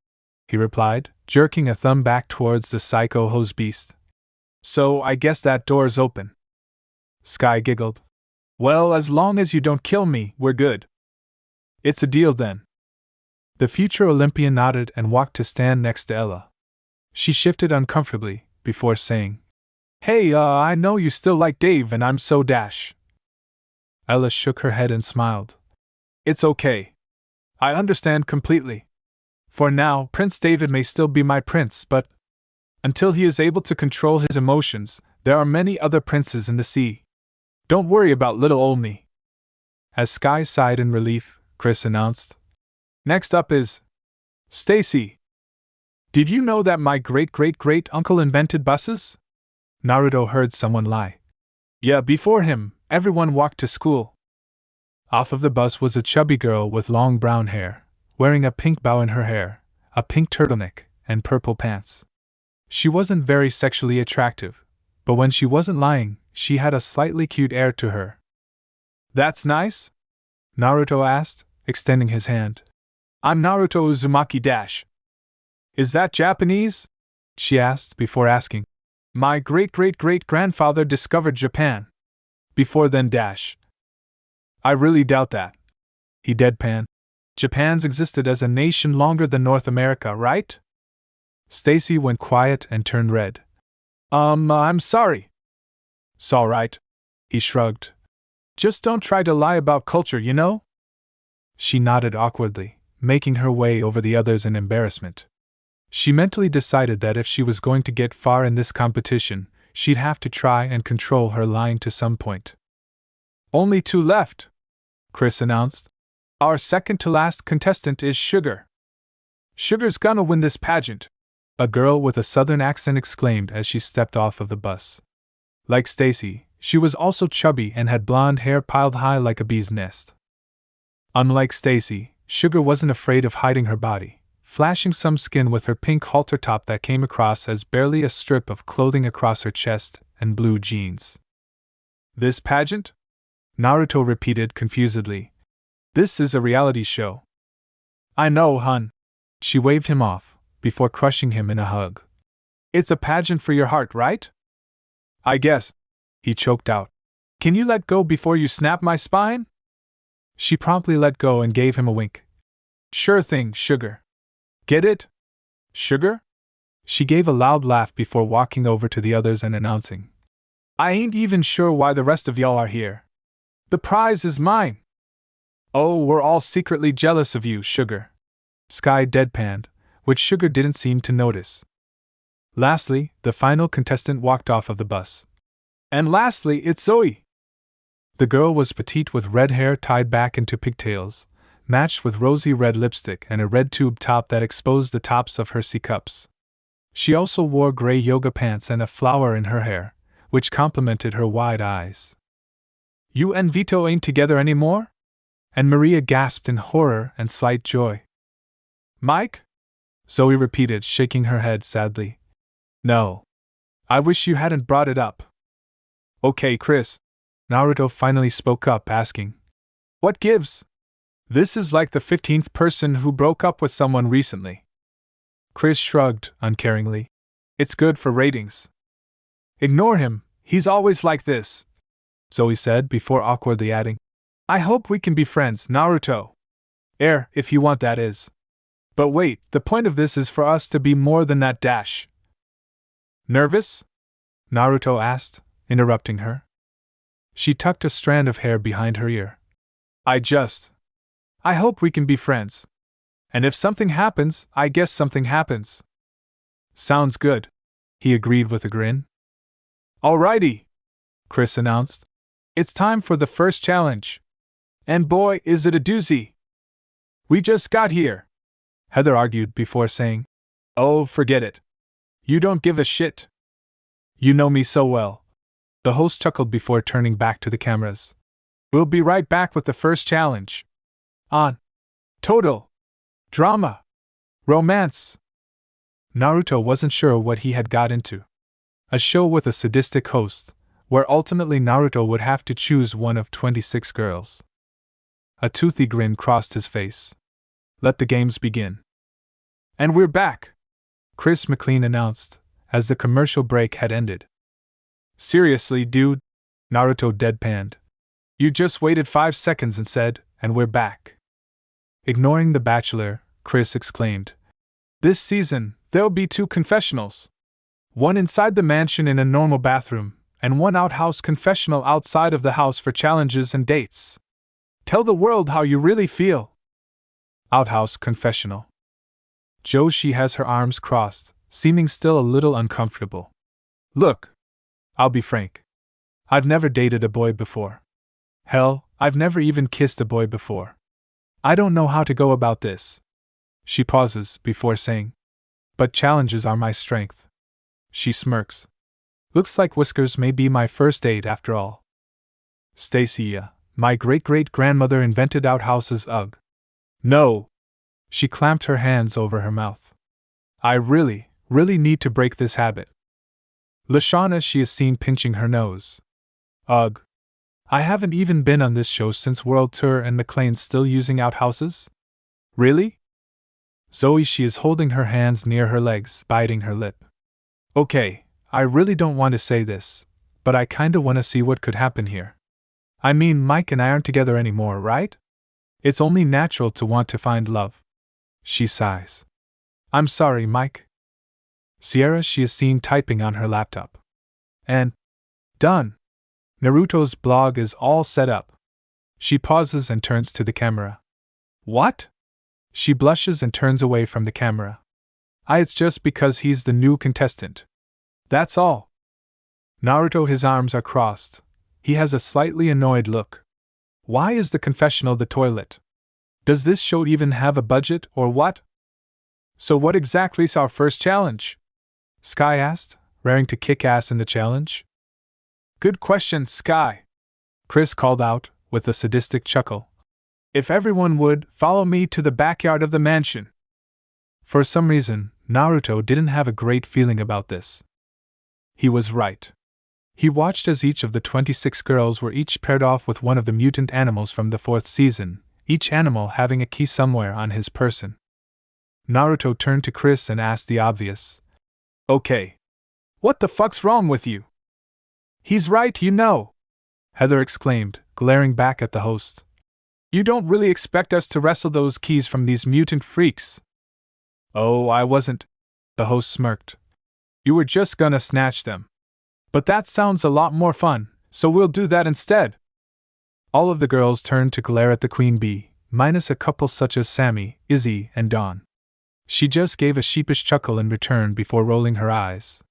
he replied, jerking a thumb back towards the psycho hose beast. So I guess that door's open. Sky giggled. Well, as long as you don't kill me, we're good. It's a deal then, The future Olympian nodded and walked to stand next to Ella. She shifted uncomfortably, before saying, "Hey, I know you still like Dave and I'm so dash." Ella shook her head and smiled. "It's okay. I understand completely. For now, Prince David may still be my prince, but until he is able to control his emotions, there are many other princes in the sea. Don't worry about little old me." As Sky sighed in relief, Chris announced, "Next up is Stacy. Did you know that my great-great-great-uncle invented buses?" Naruto heard someone lie. "Yeah, before him, everyone walked to school." Off of the bus was a chubby girl with long brown hair, wearing a pink bow in her hair, a pink turtleneck, and purple pants. She wasn't very sexually attractive, but when she wasn't lying, she had a slightly cute air to her. "That's nice?" Naruto asked, extending his hand. "I'm Naruto Uzumaki Dash." "Is that Japanese?" she asked before asking. "My great-great-great-grandfather discovered Japan. Before then Dash." "I really doubt that," he deadpanned. "Japan's existed as a nation longer than North America, right?" Stacy went quiet and turned red. I'm sorry." "'S'all right," he shrugged. "Just don't try to lie about culture, you know?" She nodded awkwardly, making her way over the others in embarrassment. She mentally decided that if she was going to get far in this competition, she'd have to try and control her lying to some point. "Only 2 left," Chris announced. "Our second to last contestant is Sugar." "Sugar's gonna win this pageant," a girl with a southern accent exclaimed as she stepped off of the bus. Like Stacy, she was also chubby and had blonde hair piled high like a bee's nest. Unlike Stacy, Sugar wasn't afraid of hiding her body, flashing some skin with her pink halter top that came across as barely a strip of clothing across her chest, and blue jeans. "This pageant?" Naruto repeated confusedly. "This is a reality show." "I know, hun." She waved him off, before crushing him in a hug. "It's a pageant for your heart, right?" "I guess," he choked out. "Can you let go before you snap my spine?" She promptly let go and gave him a wink. "Sure thing, Sugar. Get it? Sugar?" She gave a loud laugh before walking over to the others and announcing, "I ain't even sure why the rest of y'all are here. The prize is mine." "Oh, we're all secretly jealous of you, Sugar." Sky deadpanned, which Sugar didn't seem to notice. Lastly, the final contestant walked off of the bus. "And lastly, it's Zoe." The girl was petite with red hair tied back into pigtails, matched with rosy red lipstick and a red tube top that exposed the tops of her C-cups. She also wore gray yoga pants and a flower in her hair, which complemented her wide eyes. "You and Vito ain't together anymore?" And Maria gasped in horror and slight joy. "Mike?" Zoe repeated, shaking her head sadly. "No. I wish you hadn't brought it up." "Okay, Chris." Naruto finally spoke up, asking, "What gives? This is like the 15th person who broke up with someone recently." Chris shrugged, uncaringly. "It's good for ratings." "Ignore him, he's always like this," Zoe said before awkwardly adding, "I hope we can be friends, Naruto. If you want, that is. But wait, the point of this is for us to be more than that dash." "Nervous?" Naruto asked, interrupting her. She tucked a strand of hair behind her ear. I hope we can be friends. And if something happens, I guess something happens." "Sounds good," he agreed with a grin. "Alrighty," Chris announced. "It's time for the first challenge. And boy, is it a doozy." "We just got here," Heather argued before saying, "Oh, forget it. You don't give a shit. You know me so well." The host chuckled before turning back to the cameras. "We'll be right back with the first challenge. On Total Drama Romance." Naruto wasn't sure what he had got into. A show with a sadistic host, where ultimately Naruto would have to choose one of 26 girls. A toothy grin crossed his face. "Let the games begin." "And we're back," Chris McLean announced, as the commercial break had ended. "Seriously, dude," Naruto deadpanned. "You just waited 5 seconds and said, 'and we're back.'" Ignoring the bachelor, Chris exclaimed. This season, there'll be 2 confessionals. One inside the mansion in a normal bathroom, and one outhouse confessional outside of the house for challenges and dates. Tell the world how you really feel. Outhouse confessional. She has her arms crossed, seeming still a little uncomfortable. Look, I'll be frank. I've never dated a boy before. Hell, I've never even kissed a boy before. I don't know how to go about this. She pauses before saying, but challenges are my strength. She smirks. Looks like whiskers may be my first date after all. Stacy, my great-great-grandmother invented outhouses. Ugh. No. She clamped her hands over her mouth. I really need to break this habit. Lashana, she is seen pinching her nose. Ugh. I haven't even been on this show since World Tour and McLean's still using outhouses? Really? Zoe, she is holding her hands near her legs, biting her lip. Okay, I really don't want to say this, but I kinda want to see what could happen here. I mean, Mike and I aren't together anymore, right? It's only natural to want to find love. She sighs. I'm sorry, Mike. Sierra, she is seen typing on her laptop. And done. Naruto's blog is all set up. She pauses and turns to the camera. What? She blushes and turns away from the camera. It's just because he's the new contestant. That's all. Naruto, his arms are crossed. He has a slightly annoyed look. Why is the confessional the toilet? Does this show even have a budget, or what? So what exactly's our first challenge? Sky asked, raring to kick ass in the challenge. Good question, Sky. Chris called out, with a sadistic chuckle. If everyone would, follow me to the backyard of the mansion. For some reason, Naruto didn't have a great feeling about this. He was right. He watched as each of the 26 girls were each paired off with one of the mutant animals from the 4th season, each animal having a key somewhere on his person. Naruto turned to Chris and asked the obvious. Okay. What the fuck's wrong with you? He's right, you know, Heather exclaimed, glaring back at the host. You don't really expect us to wrestle those keys from these mutant freaks? Oh, I wasn't, the host smirked. You were just gonna snatch them. But that sounds a lot more fun, so we'll do that instead. All of the girls turned to glare at the queen bee, minus a couple such as Sammy, Izzy, and Dawn. She just gave a sheepish chuckle in return before rolling her eyes.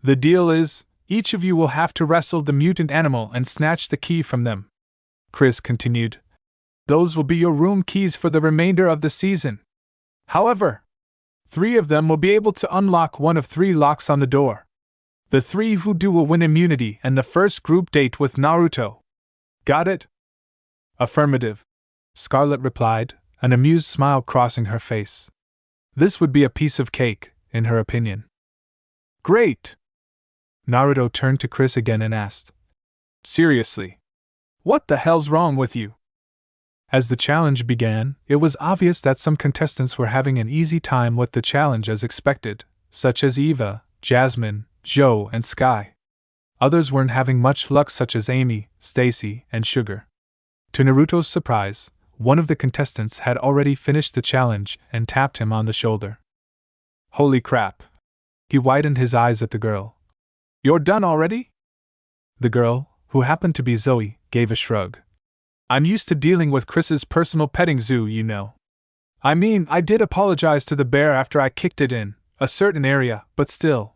The deal is, each of you will have to wrestle the mutant animal and snatch the key from them. Chris continued. Those will be your room keys for the remainder of the season. However, 3 of them will be able to unlock one of 3 locks on the door. The 3 who do will win immunity and the first group date with Naruto. Got it? Affirmative, Scarlet replied, an amused smile crossing her face. This would be a piece of cake, in her opinion. Great! Naruto turned to Chris again and asked. Seriously? What the hell's wrong with you? As the challenge began, it was obvious that some contestants were having an easy time with the challenge as expected, such as Eva, Jasmine, Joe, and Sky. Others weren't having much luck, such as Amy, Stacy, and Sugar. To Naruto's surprise, one of the contestants had already finished the challenge and tapped him on the shoulder. Holy crap! He widened his eyes at the girl. You're done already? The girl, who happened to be Zoe, gave a shrug. I'm used to dealing with Chris's personal petting zoo, you know. I mean, I did apologize to the bear after I kicked it in a certain area, but still.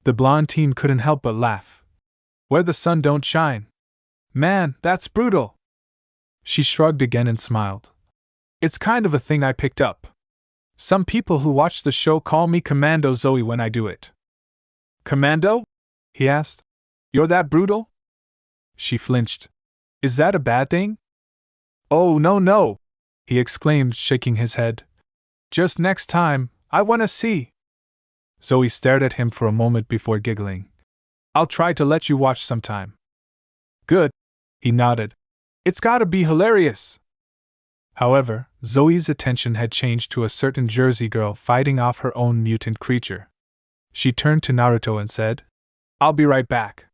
The blonde teen couldn't help but laugh. Where the sun don't shine. Man, that's brutal. She shrugged again and smiled. It's kind of a thing I picked up. Some people who watch the show call me Commando Zoe when I do it. Commando? He asked. You're that brutal? She flinched. Is that a bad thing? Oh, no, he exclaimed, shaking his head. Just next time, I want to see. Zoe stared at him for a moment before giggling. I'll try to let you watch sometime. Good, he nodded. It's gotta be hilarious. However, Zoe's attention had changed to a certain Jersey girl fighting off her own mutant creature. She turned to Naruto and said, I'll be right back.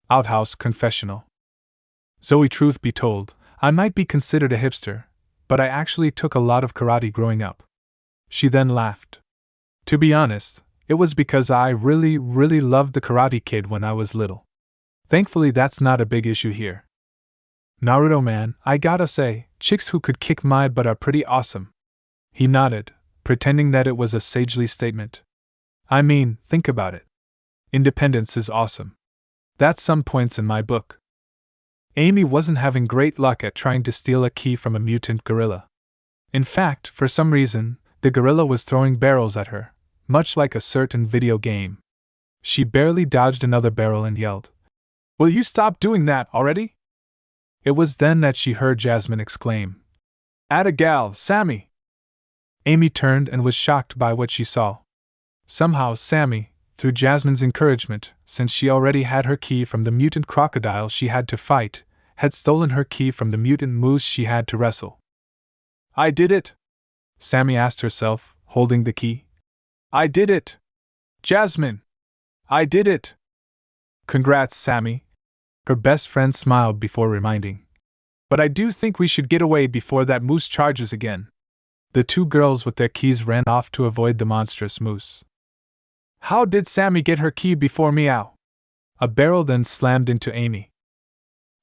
Outhouse confessional. Zoe, truth be told, I might be considered a hipster, but I actually took a lot of karate growing up. She then laughed. To be honest, it was because I really loved the Karate Kid when I was little. Thankfully, that's not a big issue here. Naruto man, I gotta say, chicks who could kick my butt are pretty awesome. He nodded, pretending that it was a sagely statement. I mean, think about it. Independence is awesome. That's some points in my book. Amy wasn't having great luck at trying to steal a key from a mutant gorilla. In fact, for some reason, the gorilla was throwing barrels at her, much like a certain video game. She barely dodged another barrel and yelled, "Will you stop doing that already?" It was then that she heard Jasmine exclaim, "Atta gal, Sammy!" Amy turned and was shocked by what she saw. Somehow Sammy, through Jasmine's encouragement, since she already had her key from the mutant crocodile she had to fight, had stolen her key from the mutant moose she had to wrestle. "I did it!" Sammy asked herself, holding the key. "I did it! Jasmine! I did it!" "Congrats, Sammy," her best friend smiled before reminding. "But I do think we should get away before that moose charges again." The two girls with their keys ran off to avoid the monstrous moose. "How did Sammy get her key before meow?" A barrel then slammed into Amy.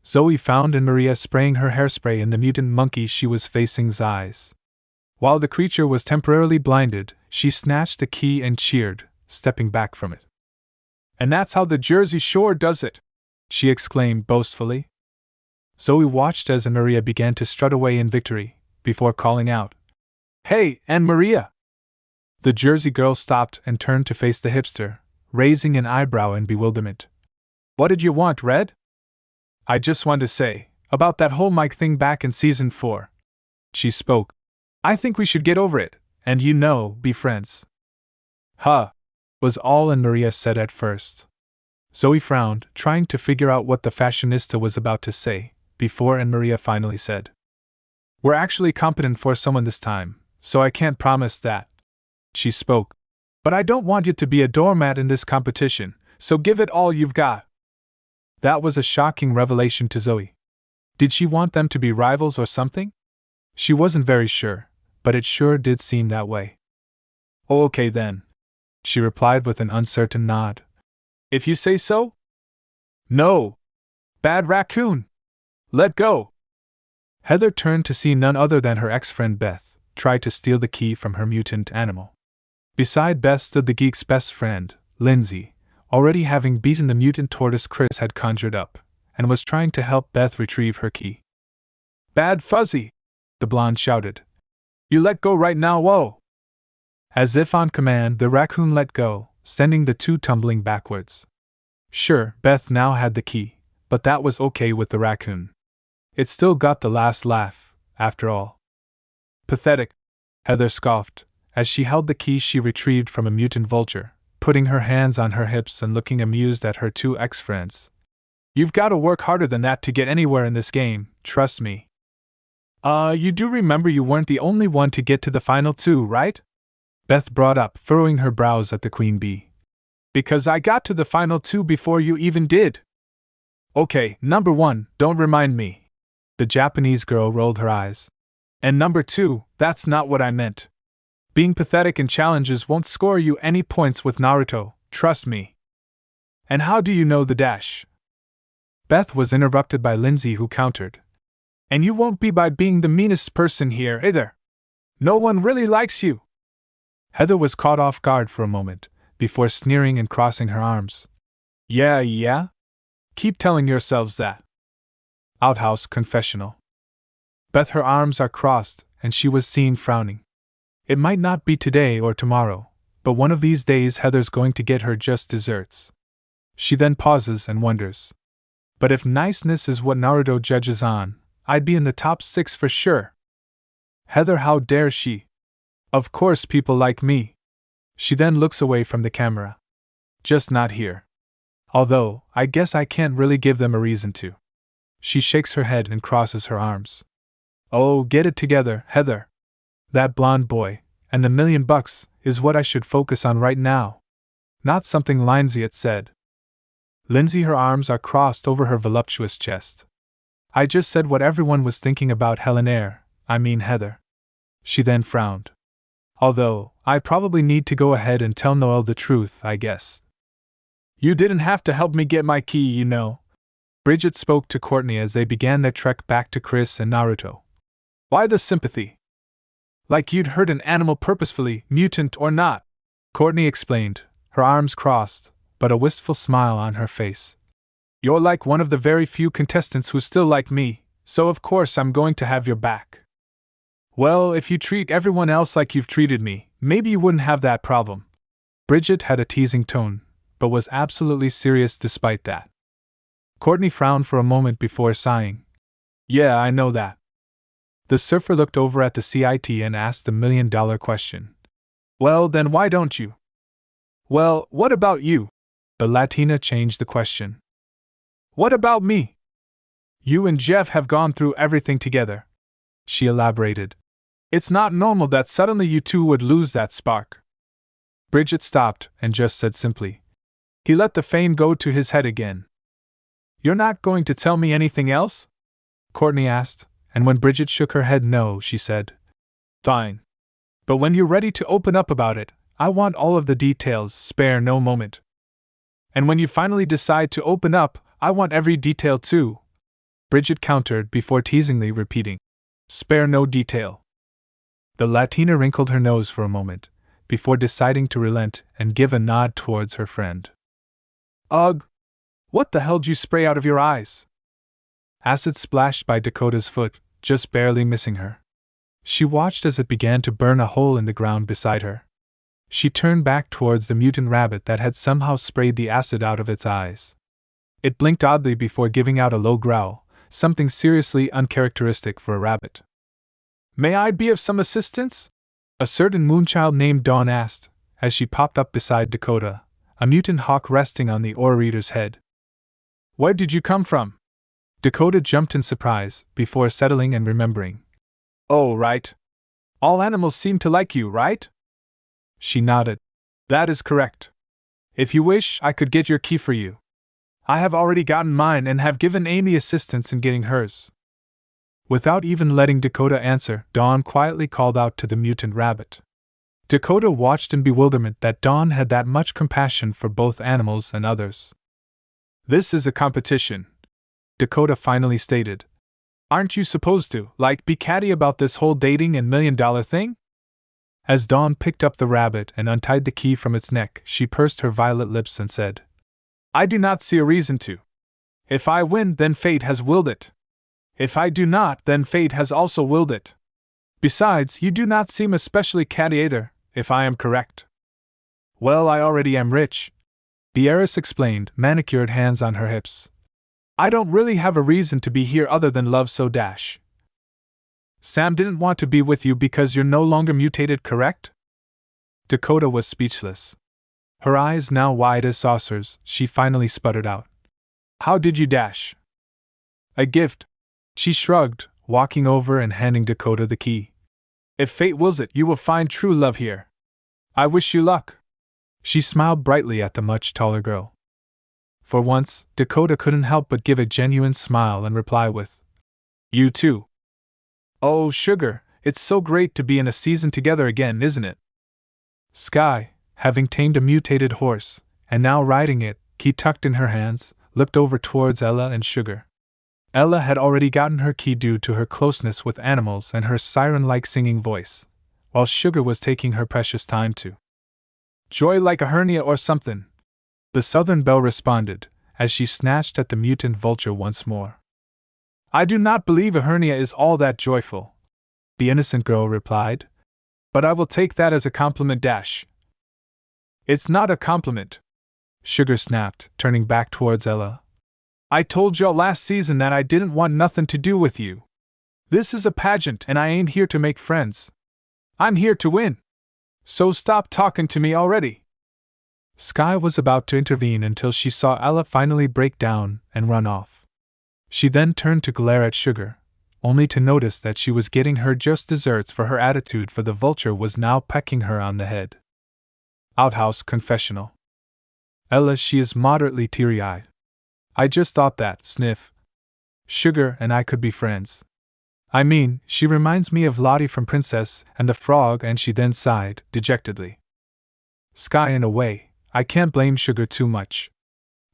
Zoe found and Maria spraying her hairspray in the mutant monkey she was facing's eyes. While the creature was temporarily blinded, she snatched the key and cheered, stepping back from it. "And that's how the Jersey Shore does it!" she exclaimed boastfully. Zoe watched as Maria began to strut away in victory, before calling out, "Hey, Anne Maria!" The Jersey girl stopped and turned to face the hipster, raising an eyebrow in bewilderment. "What did you want, Red?" "I just want to say, about that whole Mike thing back in Season 4. She spoke. "I think we should get over it, and be friends." "Huh," was all Anne Maria said at first. Zoe frowned, trying to figure out what the fashionista was about to say, before Anne Maria finally said, "We're actually competent for someone this time, so I can't promise that." She spoke. "But I don't want you to be a doormat in this competition, so give it all you've got." That was a shocking revelation to Zoe. Did she want them to be rivals or something? She wasn't very sure, but it sure did seem that way. "Oh, okay then," she replied with an uncertain nod. "If you say so." "No! Bad raccoon! Let go!" Heather turned to see none other than her ex-friend Beth try to steal the key from her mutant animal. Beside Beth stood the geek's best friend, Lindsay, already having beaten the mutant tortoise Chris had conjured up, and was trying to help Beth retrieve her key. "Bad Fuzzy!" the blonde shouted. "You let go right now, whoa!" As if on command, the raccoon let go, sending the two tumbling backwards. Sure, Beth now had the key, but that was okay with the raccoon. It still got the last laugh, after all. "Pathetic," Heather scoffed, as she held the key she retrieved from a mutant vulture, putting her hands on her hips and looking amused at her two ex-friends. "You've got to work harder than that to get anywhere in this game, trust me." You do remember you weren't the only one to get to the final two, right?" Beth brought up, furrowing her brows at the queen bee. "Because I got to the final two before you even did." "Okay, number 1, don't remind me." The Japanese girl rolled her eyes. "And number 2, that's not what I meant. Being pathetic in challenges won't score you any points with Naruto, trust me." "And how do you know the dash?" Beth was interrupted by Lindsay, who countered. "And you won't be by being the meanest person here either. No one really likes you." Heather was caught off guard for a moment, before sneering and crossing her arms. Yeah? Keep telling yourselves that." Outhouse confessional. Beth, her arms are crossed, and she was seen frowning. It might not be today or tomorrow, but one of these days Heather's going to get her just desserts. She then pauses and wonders. But if niceness is what Naruto judges on, I'd be in the top 6 for sure. Heather, how dare she? Of course people like me. She then looks away from the camera. Just not here. Although, I guess I can't really give them a reason to. She shakes her head and crosses her arms. Oh, get it together, Heather. That blonde boy, and the $1,000,000, is what I should focus on right now. Not something Lindsay had said. Lindsay, her arms are crossed over her voluptuous chest. I just said what everyone was thinking about Helenaire, I mean Heather. She then frowned. Although, I probably need to go ahead and tell Noel the truth, I guess. You didn't have to help me get my key, you know. Bridget spoke to Courtney as they began their trek back to Chris and Naruto. Why the sympathy? Like you'd hurt an animal purposefully, mutant or not. Courtney explained, her arms crossed, but a wistful smile on her face. You're like one of the very few contestants who still like me, so of course I'm going to have your back. Well, if you treat everyone else like you've treated me, maybe you wouldn't have that problem. Bridget had a teasing tone, but was absolutely serious despite that. Courtney frowned for a moment before sighing. Yeah, I know that. The surfer looked over at the CIT and asked the million-dollar question. Well, then why don't you? Well, what about you? The Latina changed the question. What about me? You and Jeff have gone through everything together. She elaborated. It's not normal that suddenly you two would lose that spark. Bridget stopped and just said simply. He let the fame go to his head again. You're not going to tell me anything else? Courtney asked, and when Bridget shook her head no, she said. Fine. But when you're ready to open up about it, I want all of the details, spare no moment. And when you finally decide to open up, I want every detail too. Bridget countered before teasingly repeating. Spare no detail. The Latina wrinkled her nose for a moment, before deciding to relent and give a nod towards her friend. Ugh! What the hell'd you spray out of your eyes? Acid splashed by Dakota's foot, just barely missing her. She watched as it began to burn a hole in the ground beside her. She turned back towards the mutant rabbit that had somehow sprayed the acid out of its eyes. It blinked oddly before giving out a low growl, something seriously uncharacteristic for a rabbit. May I be of some assistance? A certain moonchild named Dawn asked, as she popped up beside Dakota, a mutant hawk resting on the orator's head. Where did you come from? Dakota jumped in surprise, before settling and remembering. Oh, right. All animals seem to like you, right? She nodded. That is correct. If you wish, I could get your key for you. I have already gotten mine and have given Amy assistance in getting hers. Without even letting Dakota answer, Dawn quietly called out to the mutant rabbit. Dakota watched in bewilderment that Dawn had that much compassion for both animals and others. This is a competition, Dakota finally stated. Aren't you supposed to, be catty about this whole dating and million-dollar thing? As Dawn picked up the rabbit and untied the key from its neck, she pursed her violet lips and said, I do not see a reason to. If I win, then fate has willed it. If I do not, then fate has also willed it. Besides, you do not seem especially catty either, if I am correct. Well, I already am rich, the heiress explained, manicured hands on her hips. I don't really have a reason to be here other than love so dash. Sam didn't want to be with you because you're no longer mutated, correct? Dakota was speechless. Her eyes now wide as saucers, she finally sputtered out. How did you dash? A gift. She shrugged, walking over and handing Dakota the key. If fate wills it, you will find true love here. I wish you luck. She smiled brightly at the much taller girl. For once, Dakota couldn't help but give a genuine smile and reply with, You too. Oh, sugar, it's so great to be in a season together again, isn't it? Sky, having tamed a mutated horse, and now riding it, key tucked in her hands, looked over towards Ella and Sugar. Ella had already gotten her key due to her closeness with animals and her siren-like singing voice, while Sugar was taking her precious time to joy like a hernia or something. The Southern Belle responded, as she snatched at the mutant vulture once more. I do not believe a hernia is all that joyful, the innocent girl replied, but I will take that as a compliment dash. It's not a compliment, Sugar snapped, turning back towards Ella. I told y'all last season that I didn't want nothing to do with you. This is a pageant and I ain't here to make friends. I'm here to win. So stop talking to me already. Sky was about to intervene until she saw Ella finally break down and run off. She then turned to glare at Sugar, only to notice that she was getting her just desserts for her attitude, for the vulture was now pecking her on the head. Outhouse confessional. Ella, she is moderately teary-eyed. I just thought that, sniff, Sugar and I could be friends. I mean, she reminds me of Lottie from Princess and the Frog, and she then sighed, dejectedly. Sky, in a way, I can't blame Sugar too much.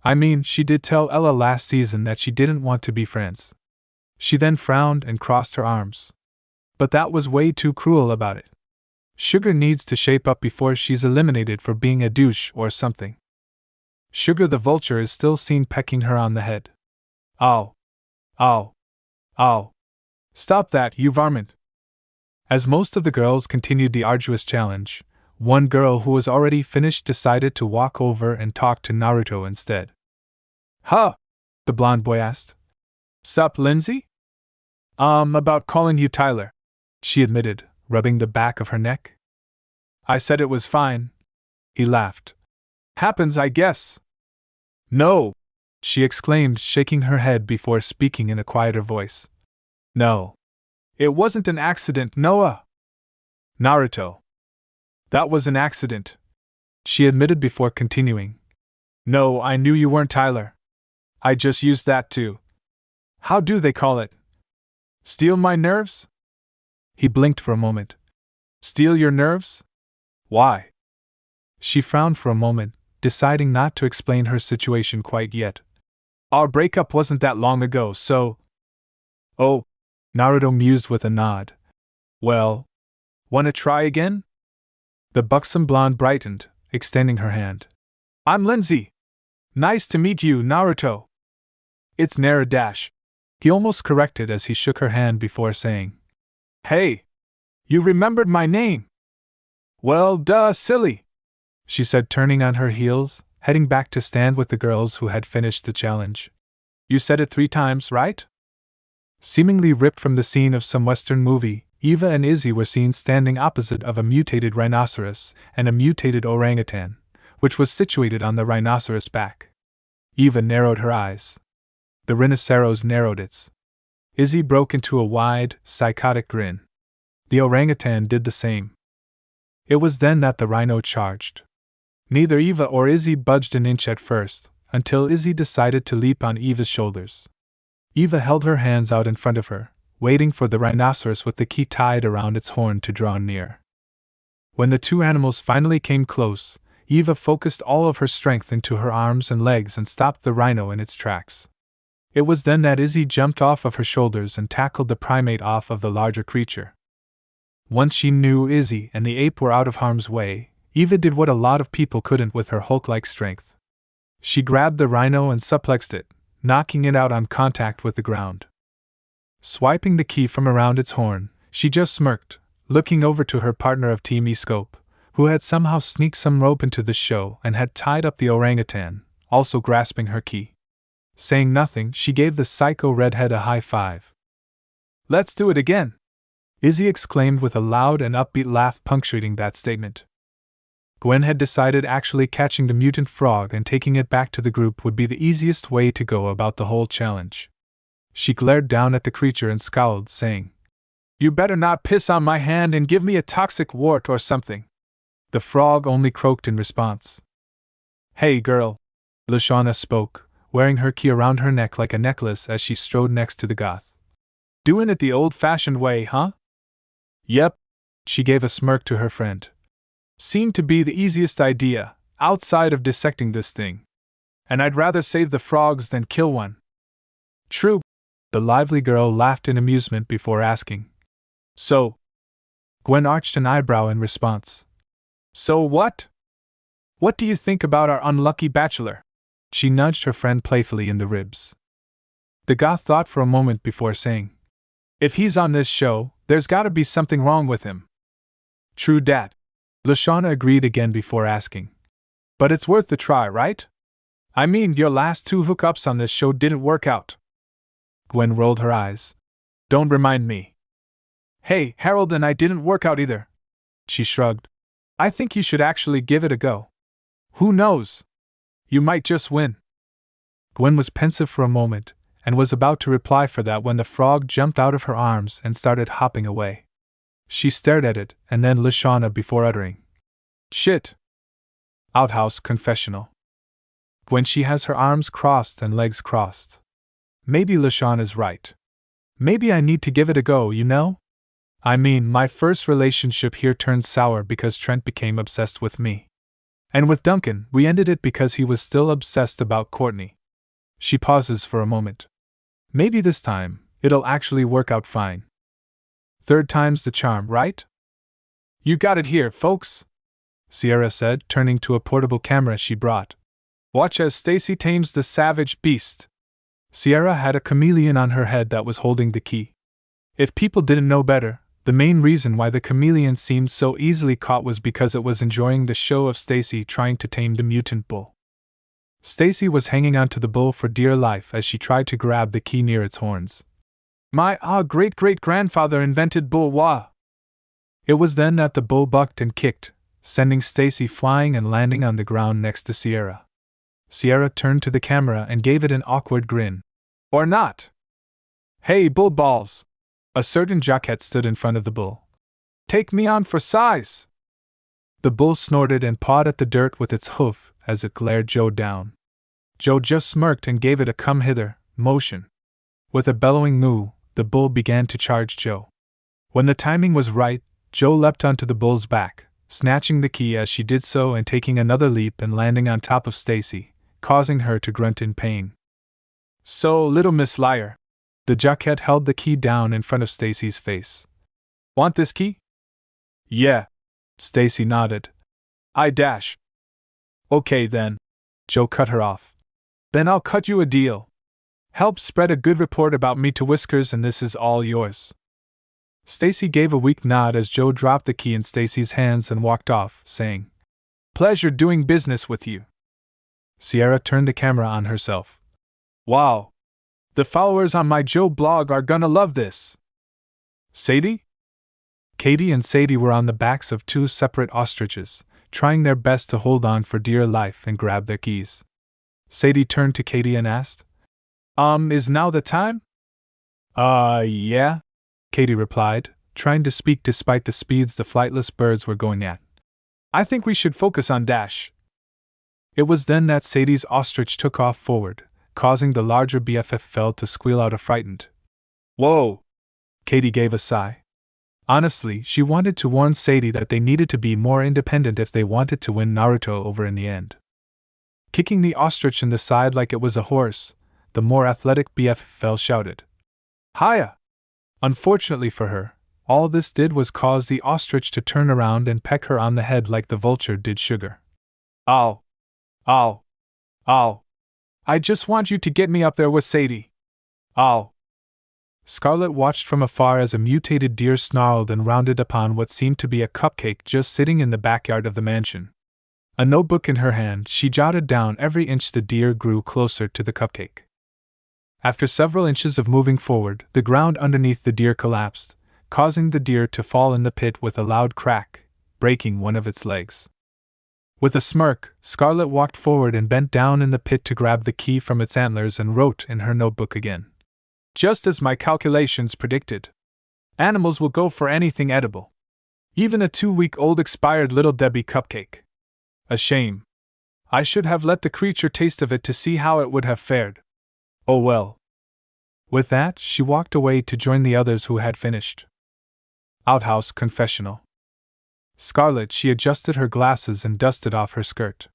I mean, she did tell Ella last season that she didn't want to be friends. She then frowned and crossed her arms. But that was way too cruel about it. Sugar needs to shape up before she's eliminated for being a douche or something. Sugar the vulture is still seen pecking her on the head. Ow. Ow. Ow. Stop that, you varmint! As most of the girls continued the arduous challenge, one girl who was already finished decided to walk over and talk to Naruto instead. Huh? The blonde boy asked. Sup, Lindsay? About calling you Tyler, she admitted, rubbing the back of her neck. I said it was fine. He laughed. Happens, I guess. No, she exclaimed, shaking her head before speaking in a quieter voice. No. It wasn't an accident, Noah. Naruto. That was an accident, she admitted before continuing. No, I knew you weren't Tyler. I just used that to. How do they call it? Steal my nerves? He blinked for a moment. Steal your nerves? Why? She frowned for a moment, deciding not to explain her situation quite yet. Our breakup wasn't that long ago, so. Oh, Naruto mused with a nod. Well, wanna try again? The buxom blonde brightened, extending her hand. I'm Lindsay. Nice to meet you, Naruto. It's Narudash, he almost corrected as he shook her hand before saying. Hey, you remembered my name. Well, duh, silly, she said, turning on her heels, heading back to stand with the girls who had finished the challenge. You said it 3 times, right? Seemingly ripped from the scene of some Western movie, Eva and Izzy were seen standing opposite of a mutated rhinoceros and a mutated orangutan, which was situated on the rhinoceros' back. Eva narrowed her eyes. The rhinoceros narrowed its. Izzy broke into a wide, psychotic grin. The orangutan did the same. It was then that the rhino charged. Neither Eva or Izzy budged an inch at first, until Izzy decided to leap on Eva's shoulders. Eva held her hands out in front of her, waiting for the rhinoceros with the key tied around its horn to draw near. When the two animals finally came close, Eva focused all of her strength into her arms and legs and stopped the rhino in its tracks. It was then that Izzy jumped off of her shoulders and tackled the primate off of the larger creature. Once she knew Izzy and the ape were out of harm's way, Eva did what a lot of people couldn't with her Hulk-like strength. She grabbed the rhino and suplexed it, knocking it out on contact with the ground. Swiping the key from around its horn, she just smirked, looking over to her partner of Team E-Scope, who had somehow sneaked some rope into the show and had tied up the orangutan, also grasping her key. Saying nothing, she gave the psycho redhead a high five. Let's do it again! Izzy exclaimed with a loud and upbeat laugh punctuating that statement. Gwen had decided actually catching the mutant frog and taking it back to the group would be the easiest way to go about the whole challenge. She glared down at the creature and scowled, saying, You better not piss on my hand and give me a toxic wart or something. The frog only croaked in response. Hey girl, Lashana spoke, wearing her key around her neck like a necklace as she strode next to the goth. Doing it the old-fashioned way, huh? Yep, she gave a smirk to her friend. Seemed to be the easiest idea, outside of dissecting this thing. And I'd rather save the frogs than kill one. True, the lively girl laughed in amusement before asking. So? Gwen arched an eyebrow in response. So what? What do you think about our unlucky bachelor? She nudged her friend playfully in the ribs. The goth thought for a moment before saying, If he's on this show, there's gotta be something wrong with him. True dat. Lashana agreed again before asking. But it's worth the try, right? I mean, your last 2 hookups on this show didn't work out. Gwen rolled her eyes. Don't remind me. Hey, Harold and I didn't work out either. She shrugged. I think you should actually give it a go. Who knows? You might just win. Gwen was pensive for a moment, and was about to reply for that when the frog jumped out of her arms and started hopping away. She stared at it, and then Lashana before uttering, Shit! Outhouse confessional. When she has her arms crossed and legs crossed. Maybe Lashana's right. Maybe I need to give it a go, you know? I mean, my first relationship here turned sour because Trent became obsessed with me. And with Duncan, we ended it because he was still obsessed about Courtney. She pauses for a moment. Maybe this time, it'll actually work out fine. Third time's the charm, right? You got it here, folks, Sierra said, turning to a portable camera she brought. Watch as Stacy tames the savage beast. Sierra had a chameleon on her head that was holding the key. If people didn't know better, the main reason why the chameleon seemed so easily caught was because it was enjoying the show of Stacy trying to tame the mutant bull. Stacy was hanging onto the bull for dear life as she tried to grab the key near its horns. My great-great-grandfather invented bull wah! It was then that the bull bucked and kicked, sending Stacy flying and landing on the ground next to Sierra. Sierra turned to the camera and gave it an awkward grin. Or not! Hey, bull balls! A certain jockey stood in front of the bull. Take me on for size! The bull snorted and pawed at the dirt with its hoof as it glared Joe down. Joe just smirked and gave it a come hither motion. With a bellowing moo, the bull began to charge Joe. When the timing was right, Joe leapt onto the bull's back, snatching the key as she did so and taking another leap and landing on top of Stacy, causing her to grunt in pain. So, little Miss Liar. The jockey held the key down in front of Stacy's face. Want this key? Yeah. Stacy nodded. I dash. Okay then. Joe cut her off. Then I'll cut you a deal. Help spread a good report about me to Whiskers and this is all yours. Stacy gave a weak nod as Joe dropped the key in Stacy's hands and walked off, saying, Pleasure doing business with you. Sierra turned the camera on herself. Wow. The followers on my Joe blog are gonna love this. Sadie? Katie and Sadie were on the backs of two separate ostriches, trying their best to hold on for dear life and grab their keys. Sadie turned to Katie and asked, Is now the time? Yeah, Katie replied, trying to speak despite the speeds the flightless birds were going at. I think we should focus on Dash. It was then that Sadie's ostrich took off forward, causing the larger BFF to squeal out a frightened, Whoa! Katie gave a sigh. Honestly, she wanted to warn Sadie that they needed to be more independent if they wanted to win Naruto over in the end. Kicking the ostrich in the side like it was a horse, the more athletic BFF shouted, Hiya! Unfortunately for her, all this did was cause the ostrich to turn around and peck her on the head like the vulture did Sugar. Ow! Ow! Ow! I just want you to get me up there with Sadie. Ow! Scarlet watched from afar as a mutated deer snarled and rounded upon what seemed to be a cupcake just sitting in the backyard of the mansion. A notebook in her hand, she jotted down every inch the deer grew closer to the cupcake. After several inches of moving forward, the ground underneath the deer collapsed, causing the deer to fall in the pit with a loud crack, breaking one of its legs. With a smirk, Scarlet walked forward and bent down in the pit to grab the key from its antlers and wrote in her notebook again. Just as my calculations predicted. Animals will go for anything edible. Even a 2-week-old expired Little Debbie cupcake. A shame. I should have let the creature taste of it to see how it would have fared. Oh well. With that, she walked away to join the others who had finished. Outhouse confessional. Scarlet, she adjusted her glasses and dusted off her skirt.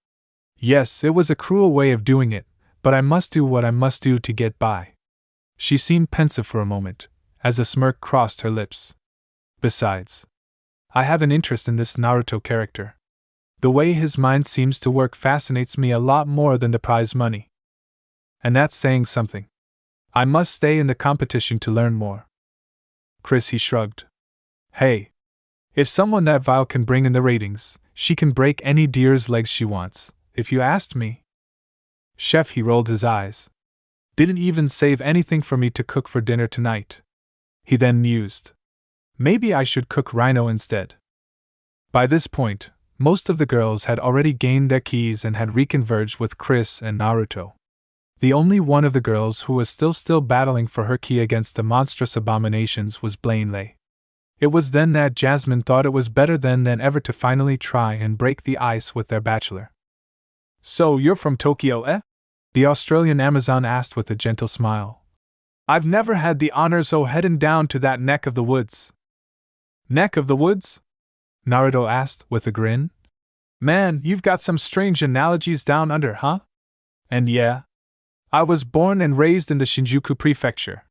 Yes, it was a cruel way of doing it, but I must do what I must do to get by. She seemed pensive for a moment, as a smirk crossed her lips. Besides, I have an interest in this Naruto character. The way his mind seems to work fascinates me a lot more than the prize money. And that's saying something. I must stay in the competition to learn more. Chris, he shrugged. Hey. If someone that vile can bring in the ratings, she can break any deer's legs she wants, if you asked me. Chef, he rolled his eyes. Didn't even save anything for me to cook for dinner tonight. He then mused. Maybe I should cook Rhino instead. By this point, most of the girls had already gained their keys and had reconverged with Chris and Naruto. The only one of the girls who was still battling for her key against the monstrous abominations was Blainley. It was then that Jasmine thought it was better than ever to finally try and break the ice with their bachelor. So you're from Tokyo, eh? The Australian Amazon asked with a gentle smile. I've never had the honor so heading down to that neck of the woods. Neck of the woods? Naruto asked with a grin. Man, you've got some strange analogies down under, huh? And yeah, I was born and raised in the Shinjuku prefecture.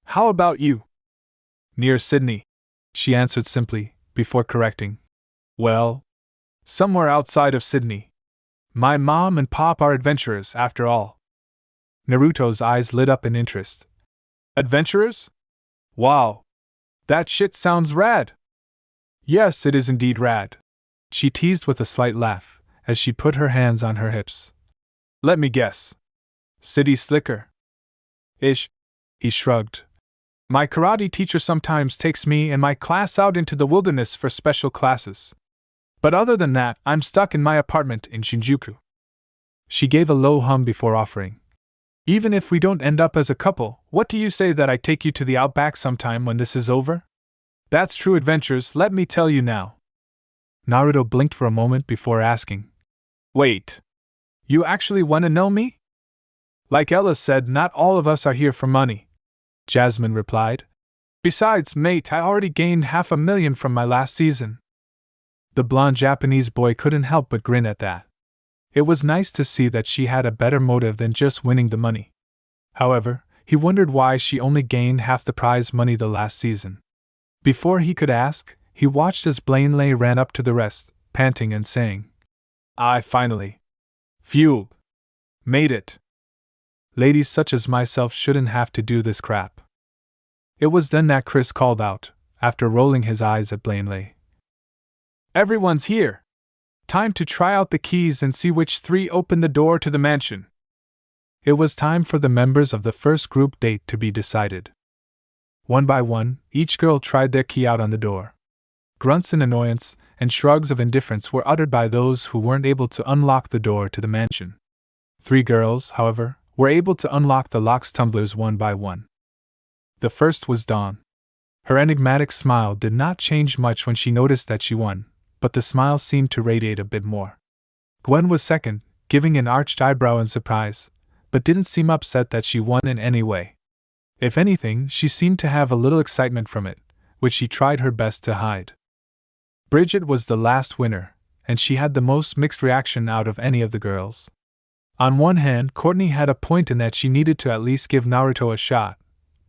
How about you? Near Sydney, she answered simply, before correcting. Well, somewhere outside of Sydney. My mom and pop are adventurers, after all. Naruto's eyes lit up in interest. Adventurers? Wow. That shit sounds rad. Yes, it is indeed rad. She teased with a slight laugh, as she put her hands on her hips. Let me guess. City slicker? Ish. He shrugged. My karate teacher sometimes takes me and my class out into the wilderness for special classes. But other than that, I'm stuck in my apartment in Shinjuku. She gave a low hum before offering. Even if we don't end up as a couple, what do you say that I take you to the outback sometime when this is over? That's true adventures, let me tell you now. Naruto blinked for a moment before asking. Wait. You actually want to know me? Like Ella said, not all of us are here for money. Jasmine replied. Besides, mate, I already gained $500,000 from my last season. The blonde Japanese boy couldn't help but grin at that. It was nice to see that she had a better motive than just winning the money. However, he wondered why she only gained half the prize money the last season. Before he could ask, he watched as Blainley ran up to the rest, panting and saying, I finally. Phew. Made it. Ladies such as myself shouldn't have to do this crap. It was then that Chris called out, after rolling his eyes at Blainley. Everyone's here. Time to try out the keys and see which three open the door to the mansion. It was time for the members of the first group date to be decided. One by one, each girl tried their key out on the door. Grunts in annoyance and shrugs of indifference were uttered by those who weren't able to unlock the door to the mansion. 3 girls, however, were able to unlock the lock's tumblers one by one. The first was Dawn. Her enigmatic smile did not change much when she noticed that she won, but the smile seemed to radiate a bit more. Gwen was second, giving an arched eyebrow in surprise, but didn't seem upset that she won in any way. If anything, she seemed to have a little excitement from it, which she tried her best to hide. Bridget was the last winner, and she had the most mixed reaction out of any of the girls. On one hand, Courtney had a point in that she needed to at least give Naruto a shot,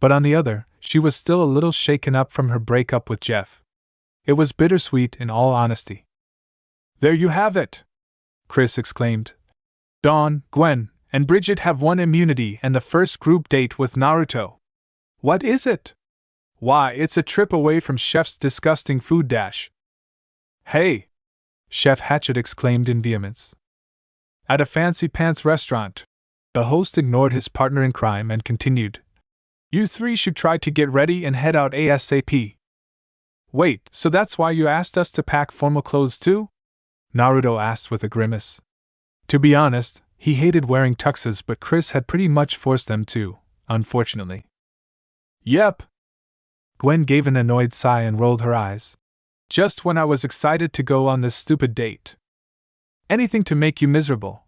but on the other, she was still a little shaken up from her breakup with Jeff. It was bittersweet in all honesty. There you have it! Chris exclaimed. Dawn, Gwen, and Bridget have won immunity and the first group date with Naruto. What is it? Why, it's a trip away from Chef's disgusting food dash. Hey! Chef Hatchet exclaimed in vehemence. At a fancy pants restaurant. The host ignored his partner in crime and continued. You 3 should try to get ready and head out ASAP. Wait, so that's why you asked us to pack formal clothes too? Naruto asked with a grimace. To be honest, he hated wearing tuxes, but Chris had pretty much forced them to, unfortunately. Yep. Gwen gave an annoyed sigh and rolled her eyes. Just when I was excited to go on this stupid date. Anything to make you miserable.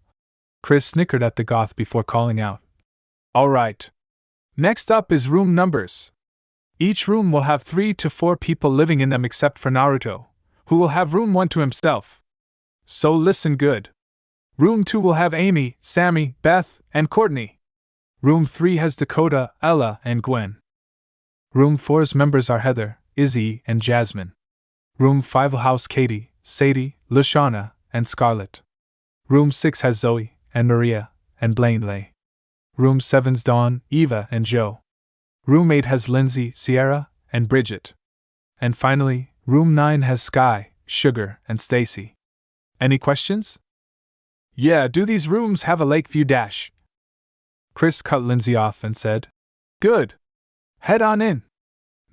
Chris snickered at the goth before calling out. All right. Next up is room numbers. Each room will have 3 to 4 people living in them except for Naruto, who will have room 1 to himself. So listen good. Room 2 will have Amy, Sammy, Beth, and Courtney. Room 3 has Dakota, Ella, and Gwen. Room 4's members are Heather, Izzy, and Jasmine. Room 5 will house Katie, Sadie, Lashana, and Scarlett. Room 6 has Zoe, and Maria, and Blainley. Room 7's Dawn, Eva, and Joe. Room 8 has Lindsay, Sierra, and Bridget. And finally, Room 9 has Sky, Sugar, and Stacy. Any questions? Yeah, do these rooms have a lake view dash? Chris cut Lindsay off and said, Good. Head on in.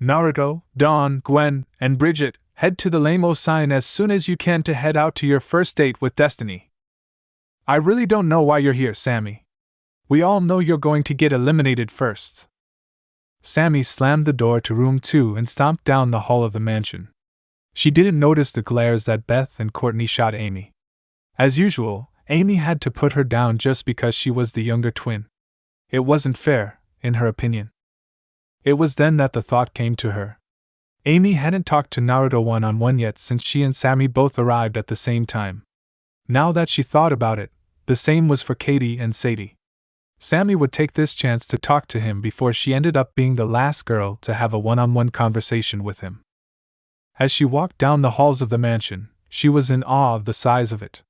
Naruto, Dawn, Gwen, and Bridget, head to the Lamo sign as soon as you can to head out to your first date with Destiny. I really don't know why you're here, Sammy. We all know you're going to get eliminated first. Sammy slammed the door to room 2 and stomped down the hall of the mansion. She didn't notice the glares that Beth and Courtney shot Amy. As usual, Amy had to put her down just because she was the younger twin. It wasn't fair, in her opinion. It was then that the thought came to her. Amy hadn't talked to Naruto one-on-one yet since she and Sammy both arrived at the same time. Now that she thought about it, the same was for Katie and Sadie. Sammy would take this chance to talk to him before she ended up being the last girl to have a one-on-one conversation with him. As she walked down the halls of the mansion, she was in awe of the size of it.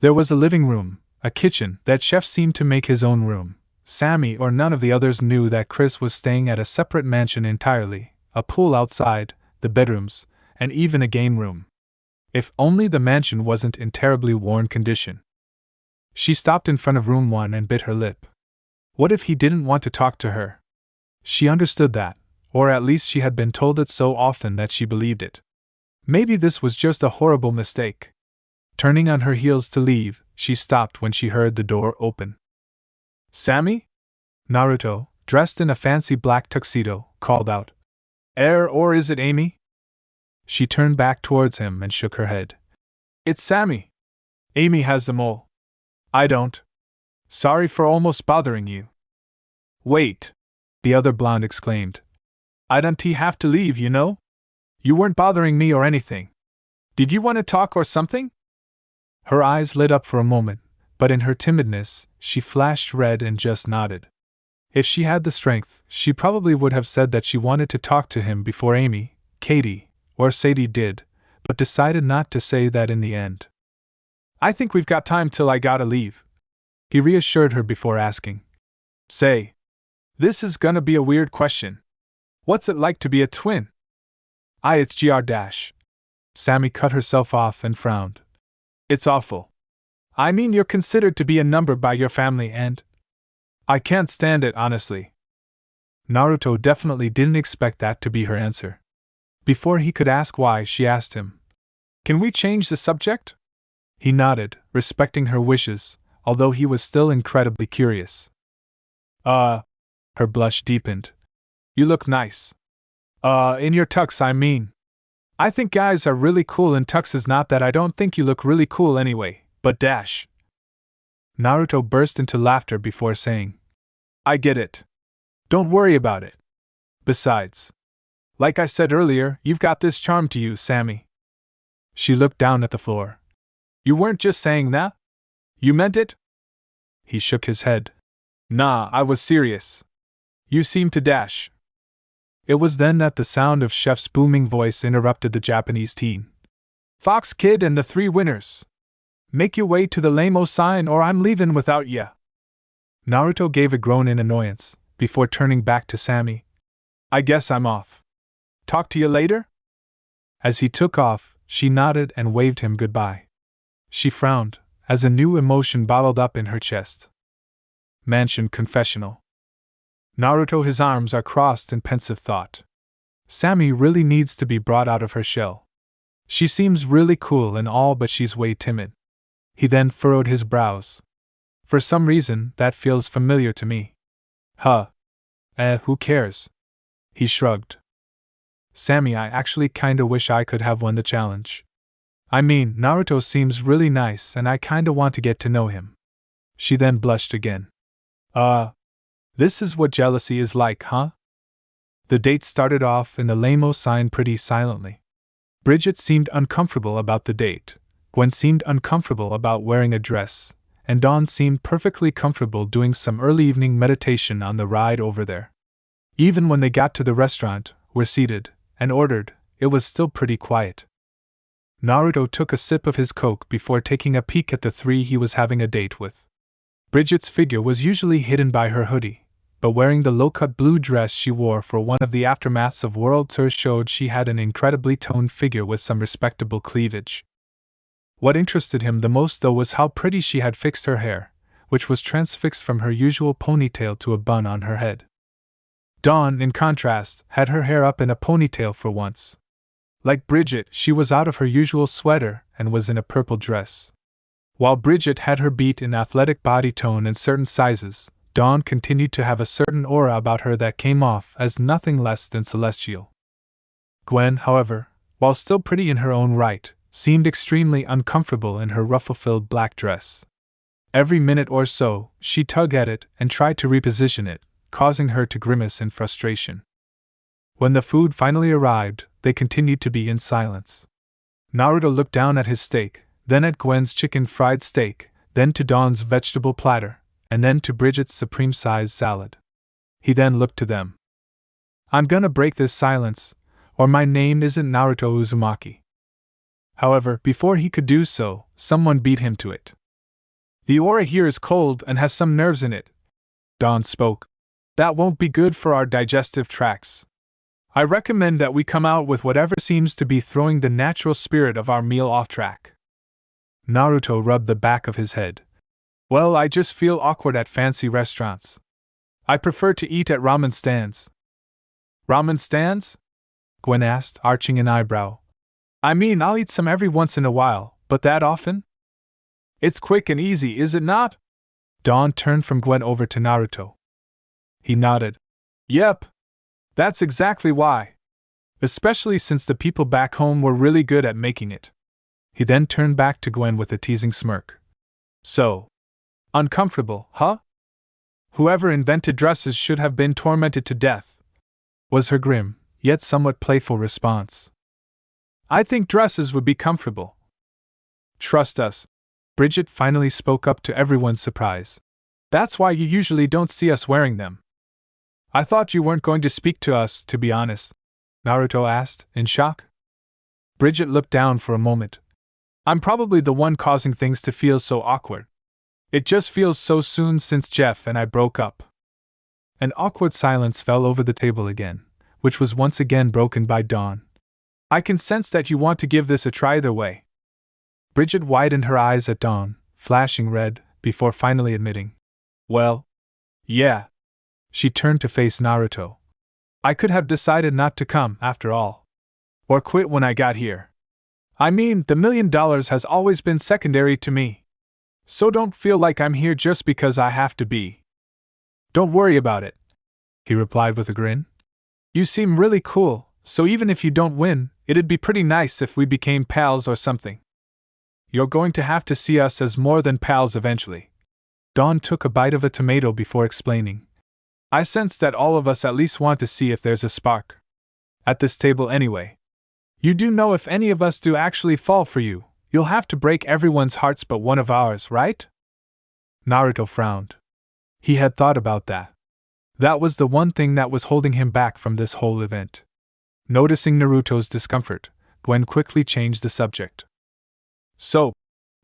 There was a living room, a kitchen, that chef seemed to make his own room. Sammy or none of the others knew that Chris was staying at a separate mansion entirely, a pool outside, the bedrooms, and even a game room. If only the mansion wasn't in terribly worn condition. She stopped in front of room 1 and bit her lip. What if he didn't want to talk to her? She understood that, or at least she had been told it so often that she believed it. Maybe this was just a horrible mistake. Turning on her heels to leave, she stopped when she heard the door open. Sammy? Naruto, dressed in a fancy black tuxedo, called out. Or is it Amy? She turned back towards him and shook her head. It's Sammy. Amy has the mole. I don't. Sorry for almost bothering you. Wait, the other blonde exclaimed. I don't have to leave, you know? You weren't bothering me or anything. Did you want to talk or something? Her eyes lit up for a moment, but in her timidness, she flashed red and just nodded. If she had the strength, she probably would have said that she wanted to talk to him before Amy, Katie, or Sadie did, but decided not to say that in the end. I think we've got time till I gotta leave. He reassured her before asking. Say, this is gonna be a weird question. What's it like to be a twin? It's gr-. Sammy cut herself off and frowned. It's awful. I mean, you're considered to be a number by your family and… I can't stand it, honestly. Naruto definitely didn't expect that to be her answer. Before he could ask why, she asked him, Can we change the subject? He nodded, respecting her wishes, although he was still incredibly curious. Her blush deepened. You look nice. In your tux, I mean. I think guys are really cool in tuxes, not that I don't think you look really cool anyway, but dash. Naruto burst into laughter before saying, I get it. Don't worry about it. Besides, like I said earlier, you've got this charm to you, Sammy. She looked down at the floor. You weren't just saying that? You meant it? He shook his head. Nah, I was serious. You seem to dash. It was then that the sound of Chef's booming voice interrupted the Japanese teen. Fox Kid and the 3 winners. Make your way to the lame-o sign or I'm leaving without ya. Naruto gave a groan in annoyance, before turning back to Sammy. I guess I'm off. Talk to you later? As he took off, she nodded and waved him goodbye. She frowned, as a new emotion bottled up in her chest. Mansion confessional. Naruto, his arms are crossed in pensive thought. Sammy really needs to be brought out of her shell. She seems really cool and all, but she's way timid. He then furrowed his brows. For some reason, that feels familiar to me. Who cares? He shrugged. Sammy, I actually kinda wish I could have won the challenge. I mean, Naruto seems really nice and I kinda want to get to know him. She then blushed again. This is what jealousy is like, huh? The date started off in the lame-o sign pretty silently. Bridget seemed uncomfortable about the date, Gwen seemed uncomfortable about wearing a dress, and Dawn seemed perfectly comfortable doing some early evening meditation on the ride over there. Even when they got to the restaurant, were seated, and ordered, it was still pretty quiet. Naruto took a sip of his Coke before taking a peek at the 3 he was having a date with. Bridget's figure was usually hidden by her hoodie, but wearing the low-cut blue dress she wore for one of the aftermaths of World Tour showed she had an incredibly toned figure with some respectable cleavage. What interested him the most, though, was how pretty she had fixed her hair, which was transfixed from her usual ponytail to a bun on her head. Dawn, in contrast, had her hair up in a ponytail for once. Like Bridget, she was out of her usual sweater and was in a purple dress. While Bridget had her beat in athletic body tone and certain sizes, Dawn continued to have a certain aura about her that came off as nothing less than celestial. Gwen, however, while still pretty in her own right, seemed extremely uncomfortable in her ruffle-filled black dress. Every minute or so, she tugged at it and tried to reposition it, causing her to grimace in frustration. When the food finally arrived, they continued to be in silence. Naruto looked down at his steak, then at Gwen's chicken fried steak, then to Dawn's vegetable platter, and then to Bridget's supreme-sized salad. He then looked to them. I'm gonna break this silence, or my name isn't Naruto Uzumaki. However, before he could do so, someone beat him to it. The aura here is cold and has some nerves in it, Dawn spoke. That won't be good for our digestive tracts. I recommend that we come out with whatever seems to be throwing the natural spirit of our meal off track. Naruto rubbed the back of his head. Well, I just feel awkward at fancy restaurants. I prefer to eat at ramen stands. Ramen stands? Gwen asked, arching an eyebrow. I mean, I'll eat some every once in a while, but that often? It's quick and easy, is it not? Dawn turned from Gwen over to Naruto. He nodded. Yep. That's exactly why. Especially since the people back home were really good at making it. He then turned back to Gwen with a teasing smirk. So uncomfortable, huh? Whoever invented dresses should have been tormented to death, was her grim, yet somewhat playful response. I think dresses would be comfortable. Trust us, Bridget finally spoke up to everyone's surprise. That's why you usually don't see us wearing them. I thought you weren't going to speak to us, to be honest, Naruto asked, in shock. Bridget looked down for a moment. I'm probably the one causing things to feel so awkward. It just feels so soon since Jeff and I broke up. An awkward silence fell over the table again, which was once again broken by Dawn. I can sense that you want to give this a try either way. Bridget widened her eyes at Dawn, flashing red, before finally admitting. Well, yeah. She turned to face Naruto. I could have decided not to come, after all. Or quit when I got here. I mean, the $1 million has always been secondary to me. So don't feel like I'm here just because I have to be. Don't worry about it, he replied with a grin. You seem really cool, so even if you don't win, it'd be pretty nice if we became pals or something. You're going to have to see us as more than pals eventually. Dawn took a bite of a tomato before explaining. I sense that all of us at least want to see if there's a spark. At this table anyway. You do know if any of us do actually fall for you, you'll have to break everyone's hearts but one of ours, right? Naruto frowned. He had thought about that. That was the one thing that was holding him back from this whole event. Noticing Naruto's discomfort, Gwen quickly changed the subject. So,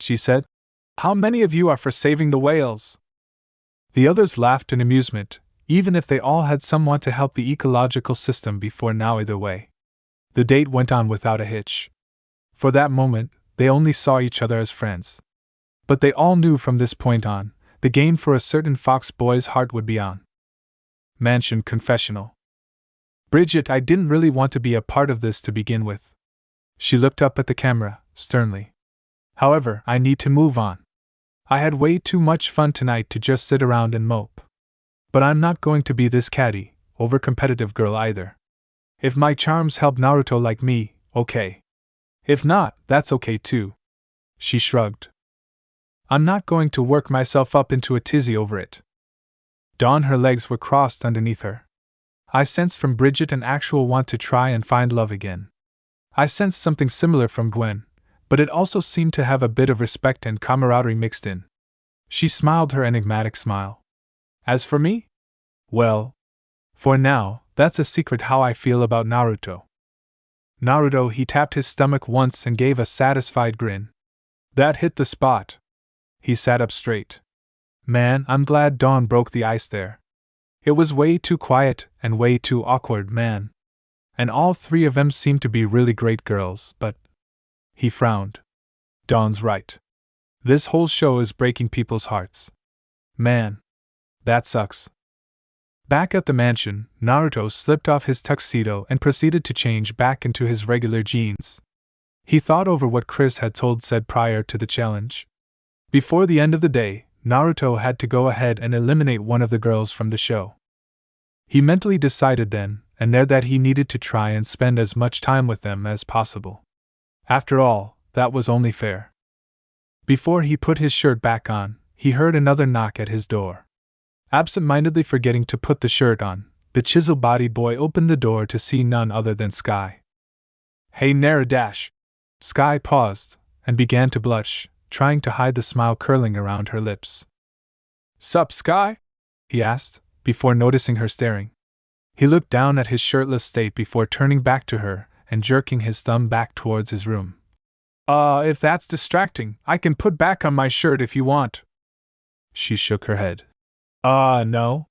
she said, how many of you are for saving the whales? The others laughed in amusement, even if they all had someone to help the ecological system before now either way. The date went on without a hitch. For that moment, they only saw each other as friends. But they all knew from this point on, the game for a certain fox boy's heart would be on. Mansion confessional. Bridget, I didn't really want to be a part of this to begin with. She looked up at the camera, sternly. However, I need to move on. I had way too much fun tonight to just sit around and mope. But I'm not going to be this catty, over-competitive girl either. If my charms help Naruto like me, okay. If not, that's okay too. She shrugged. I'm not going to work myself up into a tizzy over it. Dawn, her legs were crossed underneath her. I sensed from Bridget an actual want to try and find love again. I sensed something similar from Gwen, but it also seemed to have a bit of respect and camaraderie mixed in. She smiled her enigmatic smile. As for me? Well, for now, that's a secret how I feel about Naruto. Naruto, he tapped his stomach once and gave a satisfied grin. That hit the spot. He sat up straight. Man, I'm glad Dawn broke the ice there. It was way too quiet and way too awkward, man. And all three of them seemed to be really great girls, but... He frowned. Dawn's right. This whole show is breaking people's hearts. Man. That sucks. Back at the mansion, Naruto slipped off his tuxedo and proceeded to change back into his regular jeans. He thought over what Chris had said prior to the challenge. Before the end of the day, Naruto had to go ahead and eliminate one of the girls from the show. He mentally decided then and there that he needed to try and spend as much time with them as possible. After all, that was only fair. Before he put his shirt back on, he heard another knock at his door. Absent-mindedly forgetting to put the shirt on, The chisel-bodied boy opened the door to see none other than Sky. Hey Narudash! Sky paused, and began to blush, trying to hide the smile curling around her lips. Sup, Sky? He asked, before noticing her staring. He looked down at his shirtless state before turning back to her and jerking his thumb back towards his room. If that's distracting, I can put back on my shirt if you want. She shook her head. No.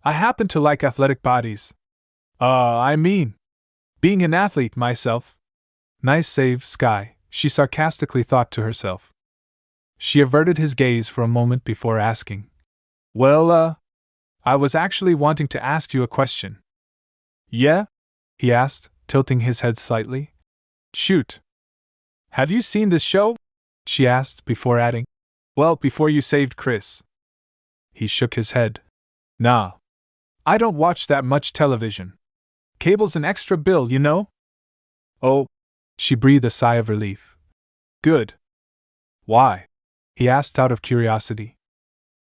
I happen to like athletic bodies. I mean, being an athlete myself. Nice save, Sky, she sarcastically thought to herself. She averted his gaze for a moment before asking. Well, I was actually wanting to ask you a question. Yeah? He asked, tilting his head slightly. Shoot. Have you seen this show? She asked, before adding. Well, before you saved Chris. He shook his head. Nah. I don't watch that much television. Cable's an extra bill, you know? Oh. She breathed a sigh of relief. Good. Why? He asked out of curiosity.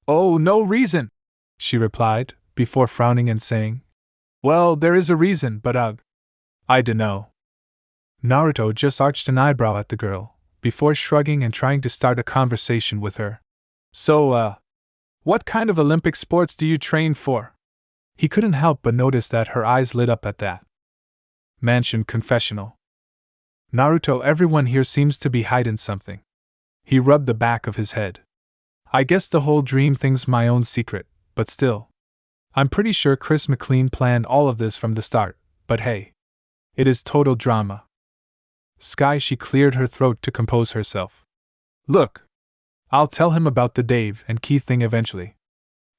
Oh, no reason, she replied, before frowning and saying. Well, there is a reason, but I dunno. Naruto just arched an eyebrow at the girl, before shrugging and trying to start a conversation with her. So, what kind of Olympic sports do you train for? He couldn't help but notice that her eyes lit up at that. Mansion confessional. Naruto, everyone here seems to be hiding something. He rubbed the back of his head. I guess the whole dream thing's my own secret, but still. I'm pretty sure Chris McLean planned all of this from the start, but hey. It is total drama. Sky, she cleared her throat to compose herself. Look. I'll tell him about the Dave and Keith thing eventually.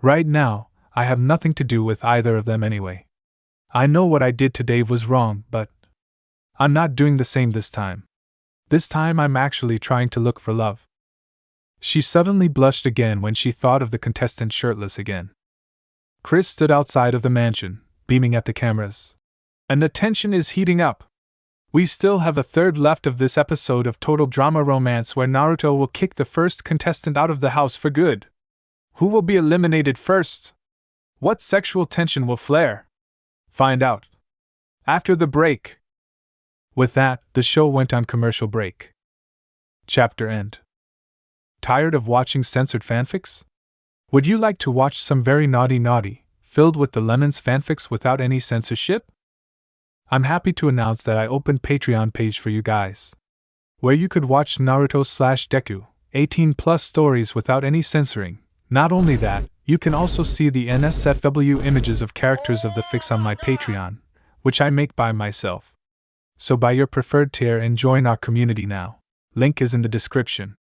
Right now, I have nothing to do with either of them anyway. I know what I did to Dave was wrong, but I'm not doing the same this time. This time I'm actually trying to look for love. She suddenly blushed again when she thought of the contestant shirtless again. Chris stood outside of the mansion, beaming at the cameras. And the tension is heating up. We still have a third left of this episode of Total Drama Romance where Naruto will kick the first contestant out of the house for good. Who will be eliminated first? What sexual tension will flare? Find out after the break. With that, the show went on commercial break. Chapter end. Tired of watching censored fanfics? Would you like to watch some very naughty, filled with the lemons fanfics without any censorship? I'm happy to announce that I opened Patreon page for you guys, where you could watch Naruto/Deku, 18+ stories without any censoring. Not only that, you can also see the NSFW images of characters of the fics on my Patreon, which I make by myself. So buy your preferred tier and join our community now. Link is in the description.